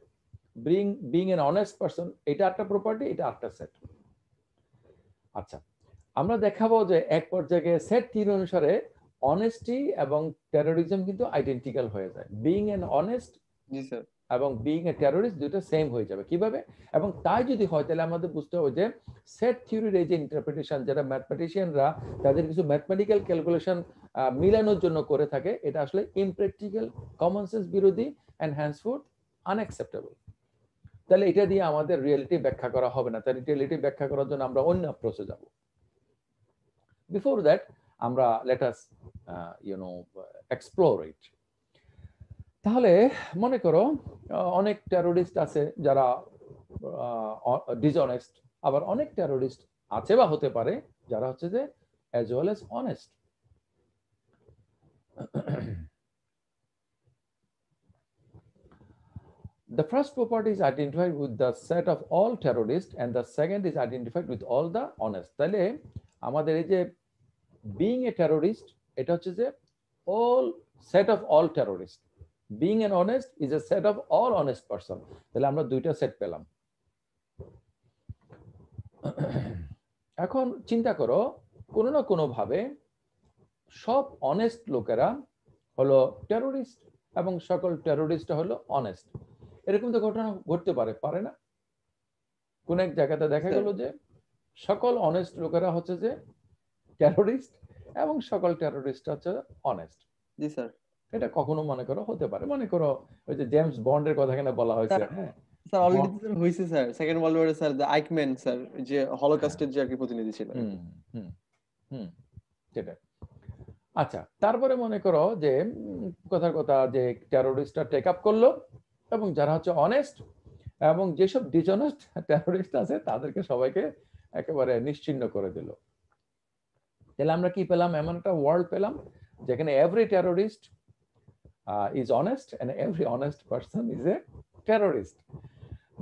Being N honest person, এটা একটা প্রপার্টি, এটা একটা সেট। আচ্ছা, আমরা দেখাবো যে এক পর্যায়ে সেট থিওরি অনুসারে অনেস্টি এবং টেরোরিজম কিন্তু আইডেন্টিক্যাল হয়ে যায়। বিং এন অনেস্ট জি স্যার। এবং বিং এ টেররিস্ট দুটো সেম হয়ে যাবে। কিভাবে? এবং তাই যদি হয় তাহলে আমাদের বুঝতে হবে যে সেট থিওরির এই যে ইন্টারপ্রিটেশন, যেটা ম্যাথমেটিশিয়ানরা তাদের কিছু ম্যাথমেটিক্যাল ক্যালকুলেশন মিলানোর জন্য করে থাকে, এটা আসলে ইমপ্র্যাকটিক্যাল, কমন সেন্স বিরোধী, এন্ড হ্যান্সফোর্থ আনঅ্যাকসেপ্টেবল। তাহলে এটা দিয়ে আমাদের রিয়েলিটি ব্যাখ্যা করা হবে না। তাই রিয়েলিটি ব্যাখ্যা করার জন্য আমরা অন্য অ্যাপ্রোচে যাব। বিফোর দ্যাট আমরা লেট আস এক্সপ্লোর ইট। তাহলে মনে করো অনেক টেররিস্ট আছে যারা ডিসঅনেস্ট, আবার অনেক টেররিস্ট আছে বা হতে পারে যারা হচ্ছে যে as well as honest. The first property is identified with the set of all terrorists and the second is identified with all the honest. তাহলে আমাদের এই যে being a terrorist, এটা হচ্ছে যে all set of all terrorists. Being an honest is a set of all honest person. তাহলে আমরা দুইটা সেট পেলাম। এখন চিন্তা করো, কোনো না কোনো ভাবে সব অনেস্ট লোকেরা হলো টেররিস্ট এবং সকল টেররিস্ট হলো অনেস্ট। এরকম তো ঘটনা ঘটতে পারে না? কোন এক জায়গাতে দেখা গেল যে সকল অনেস্ট লোকেরা হচ্ছে যে টেররিস্ট এবং সকল টেররিস্ট হচ্ছে অনেস্ট। জি স্যার। এটা কখনো মনে করো হতে পারে। মনে করো ওই যে জেমস বন্ডের কথা এখানে বলা হয়েছে। হ্যাঁ স্যার, অলরেডি স্যার হইছে স্যার, সেকেন্ড ওয়ার্ল্ড ওয়ারে স্যার দ্য আইকম্যান স্যার, যে হলোকস্টের যে আর কি প্রতিনিধি ছিল। সেটা। আচ্ছা, তারপরে মনে করো যে কথার কথা যে টেররিস্টরা টেক আপ করলো এবং যারা হচ্ছে অনেস্ট এবং যেসব ডিসঅনেস্ট টেররিস্ট আছে তাদেরকে সবাইকে একেবারে নিশ্চিহ্ন করে দিল। তাহলে আমরা কি পেলাম? এমন একটা ওয়ার্ল্ড পেলাম যেখানে every terrorist is honest and every honest person is a terrorist.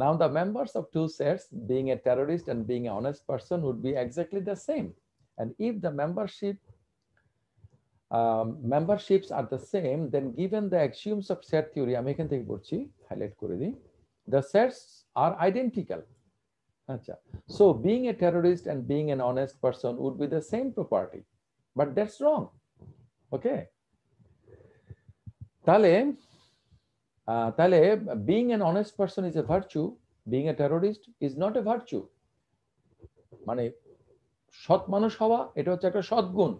Now the members of two sets, being a terrorist and being an honest person, would be exactly the same. And if the memberships are the same, then given the axioms of set theory, আমি এখান থেকে পড়ছি, highlight করে দিই, the sets are identical. আচ্ছা, so being a terrorist and being an honest person would be the same property, but that's wrong. Okay, তাহলে being an honest person is a virtue, being a terrorist is not a virtue. মানে সৎ মানুষ হওয়া এটা হচ্ছে একটা সদ্গুণ,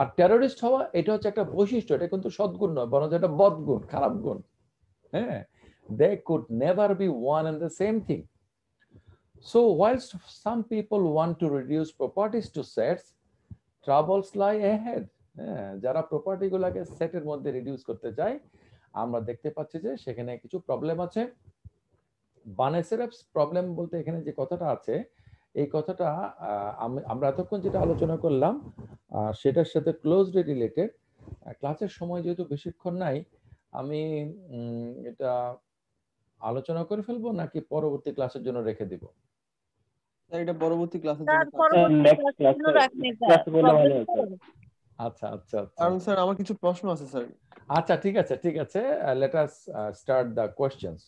আর terrorist হওয়া এটা হচ্ছে একটা বৈশিষ্ট্য, এটা কিন্তু সদ্গুণ নয়, বরং এটা বদগুণ, খারাপ গুণ। হ্যাঁ, they could never be one and the same thing. So whilst some people want to reduce properties to sets, troubles lie ahead. যারা প্রপার্টি গুলাকে সেটের মধ্যে রিডিউস করতে চায়, আমরা দেখতে পাচ্ছি যে সেখানে কিছু প্রবলেম আছে। বানেসেরাফস প্রবলেম বলতে এখানে যে কথাটা আছে, এই কথাটা আমরা এতক্ষণ যেটা আলোচনা করলাম সেটার সাথে ক্লোজলি রিলেটেড। ক্লাসের সময় যেহেতু বেশিক্ষণ নাই, আমি এটা আলোচনা করে ফেলবো নাকি পরবর্তী ক্লাসের জন্য রেখে দিব? এটা পরবর্তী ক্লাসের জন্য। আচ্ছা আচ্ছা আচ্ছা, কারণ স্যার আমার কিছু প্রশ্ন আছে স্যার। আচ্ছা ঠিক আছে ঠিক আছে, let us start the questions.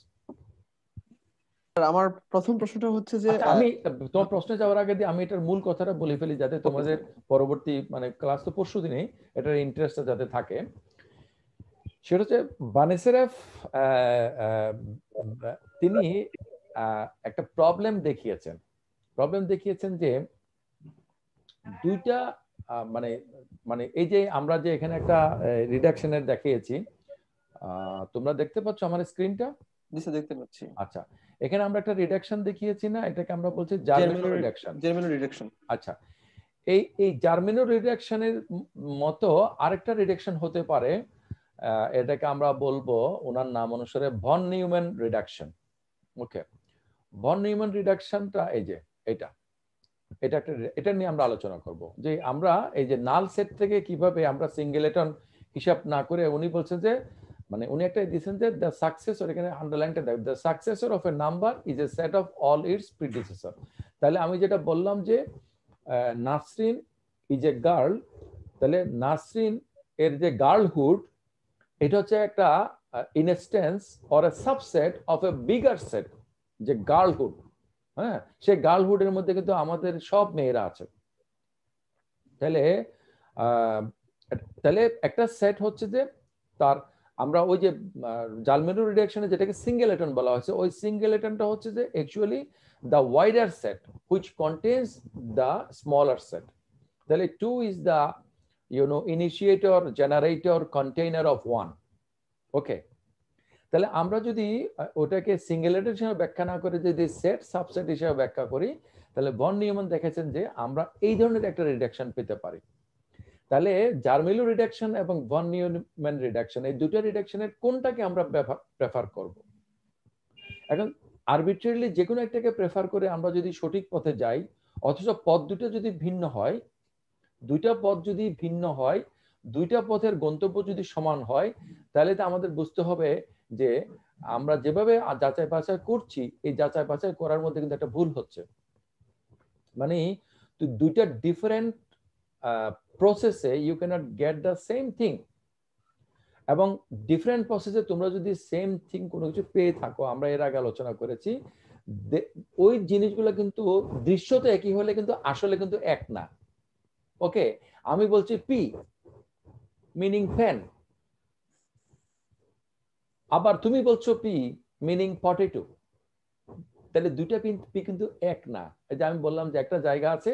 আমার প্রথম প্রশ্নটা হচ্ছে যে আমি তোমার প্রশ্নে যাওয়ার আগে আমি এটার মূল কথাটা বলে ফেলি, যাতে তোমাদের পরবর্তী মানে ক্লাস তো পরশু দিনেই, এটার ইন্টারেস্টটা যাতে থাকে। সেটা হচ্ছে বানেসেরাফ তিনি একটা প্রবলেম দেখিয়েছেন যে দুইটা মানে মানে এই যে আমরা যে এখানে একটা রিডাকশনের দেখিয়েছি, তোমরা দেখতে পাচ্ছ আমার স্ক্রিনটা? জি স্যার, দেখতে পাচ্ছি। আচ্ছা, এখানে আমরা একটা রিডাকশন দেখিয়েছি না, এটাকে আমরা বলছি জার্মেনো রিডাকশন। আচ্ছা, এই জার্মেনো রিডাকশনের মতো আরেকটা রিডাকশন হতে পারে, এটাকে আমরা বলবো ওনার নাম অনুসারে ভন নিউম্যান রিডাকশন। ওকে, ভন নিউম্যান রিডাকশনটা এই যে এটা এটা নিয়ে আমরা আলোচনা করব যে আমরা এই যে নাল সেট থেকে কিভাবে আমরা সিঙ্গেলেটন হিসাব না করে, উনি বলছেন যে মানে উনি একটা দিয়েছেন যে দ্য সাকসেসর, এখানে আন্ডারলাইনটা দেখ, the successor of a number is a set of all its predecessor. তাহলে আমি যেটা বললাম যে নাসরিন ইজ এ গার্ল, তাহলে নাসরিন এর যে গার্লহুড এটা হচ্ছে একটা instance or a subset of A bigger set, যে গার্লহুড, হ্যাঁ, সেই গার্লহুডের মধ্যে কিন্তু আমাদের সব মেয়েরা আছে। তাহলে তাহলে একটা সেট হচ্ছে যে তার আমরা ওই যে জালমেরু রিডাকশনে যেটাকে সিঙ্গেলেটন বলা হয়েছে, ওই সিঙ্গেলেটনটা হচ্ছে যে actually the wider set which contains the smaller set. তাহলে 2 is the initiator, generator, container of 1। ওকে, তাহলে আমরা যদি ওটাকে সিঙ্গেলেটন হিসেবে ব্যাখ্যা না করে যদি সেট সাবসেট হিসেবে ব্যাখ্যা করি, তাহলে ভন নিউম্যান দেখেছেন যে আমরা এই ধরনের একটা রিডাকশন পেতে পারি। তাহলে জারমেলু রিডাকশন এবং ভন নিউম্যান রিডাকশন, এই দুটো রিডাকশনের কোনটাকে আমরা প্রেফার করব? এখন আরবিট্রারিলি যে কোনো একটাকে প্রেফার করে আমরা যদি সঠিক পথে যাই, অথচ পথ দুটো যদি ভিন্ন হয়, দুইটা পথ যদি ভিন্ন হয়, দুইটা পথের গন্তব্য যদি সমান হয়, তাহলে তো আমাদের বুঝতে হবে যে আমরা যেভাবে যাচাই বাছাই করছি, এই যাচাই বাছাই করার মধ্যে কিন্তু একটা ভুল হচ্ছে। মানে দুইটা ডিফারেন্ট প্রসেসে you cannot get the same thing, এবং ডিফারেন্ট প্রসেসে তোমরা যদি সেম থিং কোনো কিছু পেয়ে থাকো, আমরা এর আগে আলোচনা করেছি, ওই জিনিসগুলো কিন্তু দৃশ্যতে একই হলে কিন্তু আসলে কিন্তু এক না। ওকে, আমি বলছি পি মিনিং ফ্যান, আবার তুমি বলছো পি মিনিং পটেটো, তাহলে দুইটা পি কিন্তু এক না। এই যে আমি বললাম যে একটা জায়গা আছে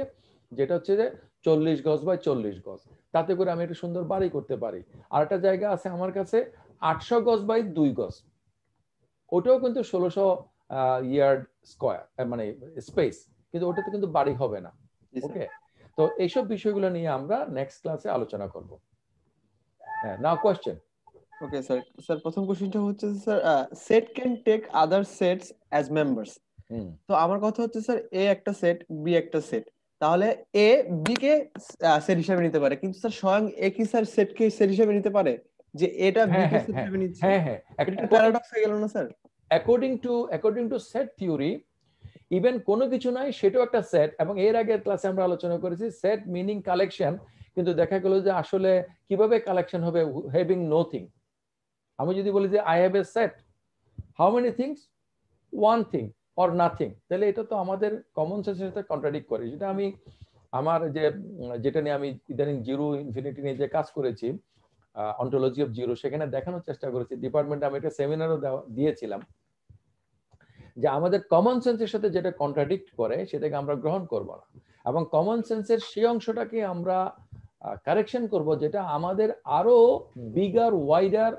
যেটা হচ্ছে যে 40 গজ বাই 40 গজ, তাতে করে আমি একটা সুন্দর বাড়ি করতে পারি। আর একটা জায়গা আছে আমার কাছে 800 গজ বাই 2 গজ, ওটাও কিন্তু 1600 ইয়ার্ড স্কয়ার, মানে স্পেস, কিন্তু ওটাতে কিন্তু বাড়ি হবে না। ওকে, তো এইসব বিষয়গুলো নিয়ে আমরা নেক্সট ক্লাসে আলোচনা করব। হ্যাঁ, now question. Okay sir, sir প্রথম কোশ্চেনটা হচ্ছে sir, set can take other sets as members. তো আমার কথা হচ্ছে স্যার, এ একটা সেট, বি একটা সেট, তাহলে এ বি কে সেট হিসেবে নিতে পারে, কিন্তু স্যার স্বয়ং এ কি স্যার সেট কে সেট হিসেবে নিতে পারে, যে এটা বি কে সেট হিসেবে নিচ্ছে? হ্যাঁ হ্যাঁ, এটা প্যারাডক্স হয়ে গেল না sir? According to set theory, even কোনো কিছু নাই সেটাও একটা সেট। এবং এর আগের ক্লাসে আমরা আলোচনা করেছি সেট মিনিং কালেকশন, কিন্তু দেখা গেল যে আসলে কিভাবে কালেকশন হবে হ্যাভিং নোথিং। আমি যদি বলি যে I have a set, how many things? One thing or nothing, তাহলে এটা তো আমাদের কমন সেন্সের সাথে কন্ট্রাডিক্ট করে। যেটা আমি আমার যেটা নিয়ে আমি ইদানিং জিরো ইনফিনিটি নিয়ে যে কাজ করেছি, অন্টোলজি অফ জিরো, সেখানে দেখানোর চেষ্টা করেছি। ডিপার্টমেন্টে আমি একটা সেমিনারও দিয়েছিলাম যে আমাদের কমন সেন্সের সাথে যেটা কন্ট্রাডিক্ট করে সেটাকে আমরা গ্রহণ করব না, এবং কমন সেন্সের সেই অংশটাকে আমরা কারেকশন করব যেটা আমাদের আরো bigger, wider,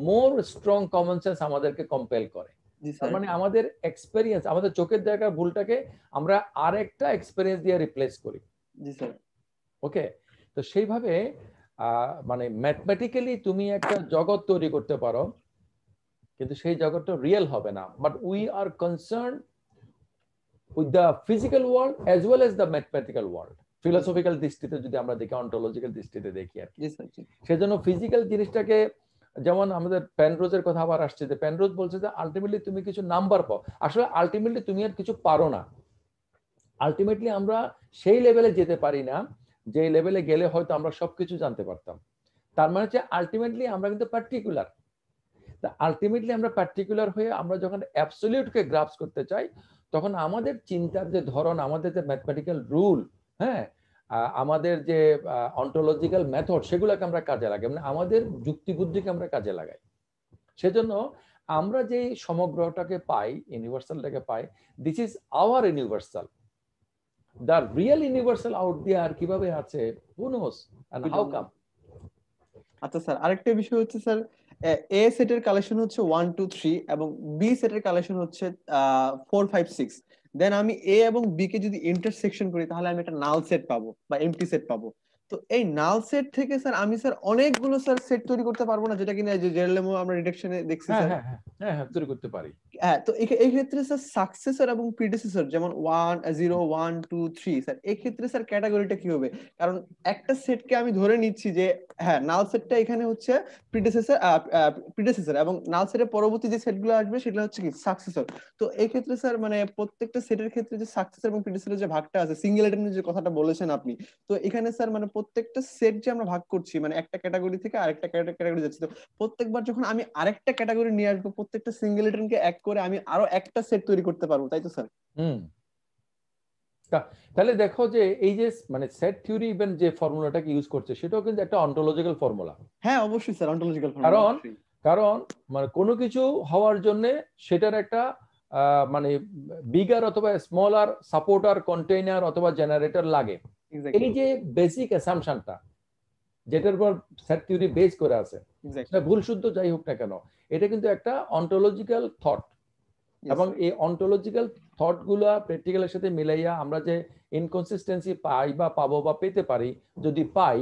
more strong common sense আমাদেরকে কম্পেল করে। তার মানে আমাদের এক্সপেরিয়েন্স, আমাদের চোখের দেখার ভুলটাকে আমরা আরেকটা এক্সপেরিয়েন্স দিয়ে রিপ্লেস করি। জি স্যার। ওকে, তো সেইভাবে মানে ম্যাথমেটিক্যালি তুমি একটা জগৎ তৈরি করতে পারো, কিন্তু সেই জগৎটা রিয়েল হবে না। But we are concern with the physical world as well as the mathematical world. Philosophical দৃষ্টিতে যদি আমরা দেখি, অন্টোলজিক্যাল দৃষ্টিতে দেখি আর কি। সেজন্য ফিজিক্যাল জিনিসটাকে, যেমন আমাদের পেনরোজের কথা আবার আসছে, যে পেনরোজ বলছে যে আলটিমেটলি তুমি কিছু নাম্বার পাও। আসলে আলটিমেটলি তুমি আর কিছু পারো না। আলটিমেটলি আমরা সেই লেভেলে যেতে পারি না যে লেভেলে গেলে হয়তো আমরা সবকিছু জানতে পারতাম। তার মানে হচ্ছে আলটিমেটলি আমরা কিন্তু পার্টিকুলার। আলটিমেটলি আমরা পার্টিকুলার হয়ে আমরা যখন অ্যাবসলিউটকে গ্রাস্প করতে চাই, তখন আমাদের চিন্তার যে ধরন, আমাদের যে ম্যাথমেটিক্যাল রুল, হ্যাঁ, আমাদের যে অন্টোলজিক্যাল মেথড, সেগুলোকে আমরা কাজে লাগাই, মানে আমাদের যুক্তি বুদ্ধিকে আমরা কাজে লাগাই। সেজন্য আমরা যে সমগ্রটাকে পাই, ইউনিভার্সালটাকে পাই, this is our universal. The real universal out there কিভাবে আছে, হু নোস এন্ড হাউ কাম। আচ্ছা স্যার, আরেকটা বিষয় হচ্ছে স্যার, এ সেটের কালেকশন হচ্ছে 1 2 3 এবং বি সেটের কালেকশন হচ্ছে 4 5 6। দেন আমি এ এবং বি কে যদি ইন্টারসেকশন করি, তাহলে আমি একটা নাল সেট পাবো বা এমটি সেট পাবো। তো এই নাল সেট থেকে স্যার আমি স্যার অনেকগুলো স্যার সেট তৈরি করতে পারবো না, যেটা কিনা যে জেরলেমো আমরা রিডাকশনে দেখছি হ্যাঁ স্যার। হ্যাঁ হ্যাঁ হ্যাঁ হ্যাঁ তৈরি করতে পারি। হ্যাঁ, তো এই ক্ষেত্রে স্যার সাকসেসর এবং প্রিডিসেসর যেমন 1 0 1 2 3 স্যার, এই ক্ষেত্রে স্যার ক্যাটাগরিটা কি হবে? কারণ একটা সেটকে আমি ধরে নিচ্ছি যে হ্যাঁ নাল সেটটা এখানে হচ্ছে প্রিডিসেসর এবং নাল সেটের পরবর্তী যে সেটগুলো আসবে সেটা হচ্ছে কি সাকসেসর। তো এই ক্ষেত্রে স্যার মানে প্রত্যেকটা সেটের ক্ষেত্রে যে সাকসেসর এবং প্রিডিসেসরের যে ভাগটা আছে, সিঙ্গেলেটনের যে কথাটা বলেছেন আপনি, তো এখানে স্যার মানে প্রত্যেকটা সেট যে আমরা ভাগ করছি মানে একটা ক্যাটাগরি থেকে আরেকটা ক্যাটাগরি যাচ্ছি, তো প্রত্যেকবার যখন আমি আরেকটা ক্যাটাগরি নিয়ে আসবো প্রত্যেকটা সিঙ্গেলেটনকে এক করে আমি আরো একটা সেট তৈরি করতে পারবো, তাই তো স্যার? তাহলে দেখো যে এই যে মানে সেট থিওরি ইভেন যে ফর্মুলাটাকে ইউজ করছে সেটাও কিন্তু একটা অন্টোলজিক্যাল ফর্মুলা। হ্যাঁ অবশ্যই স্যার, অন্টোলজিক্যাল ফর্মুলা। কারণ মানে কোনো কিছু হওয়ার জন্য সেটার একটা মানে বিগার অথবা স্মলার সাপোর্টার কন্টেইনার অথবা জেনারেটর লাগে। এই যে বেসিক অ্যাসাম্পশনটা যেটার উপর সেট থিওরি বেস করে আছে, সেটা ভুল শুদ্ধ যাই হোক না কেন, এটা কিন্তু একটা অন্টোলজিক্যাল থট। এবং এই অন্টোলজিক্যাল থট গুলা প্র্যাকটিক্যালের সাথে মিলাইয়া আমরা যে ইনকনসিস্টেন্সি পাই বা পাবো বা পেতে পারি, যদি পাই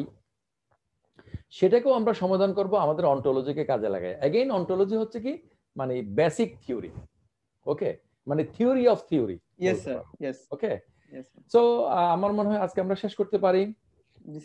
সেটাকেও আমরা সমাধান করব আমাদের অন্টোলজিকে কাজে লাগাই। অ্যাগেইন অন্টোলজি হচ্ছে কি মানে বেসিক থিওরি, ওকে, মানে theory of theory. Yes sir, yes. Okay, so আমার মনে হয় আজকে আমরা শেষ করতে পারি।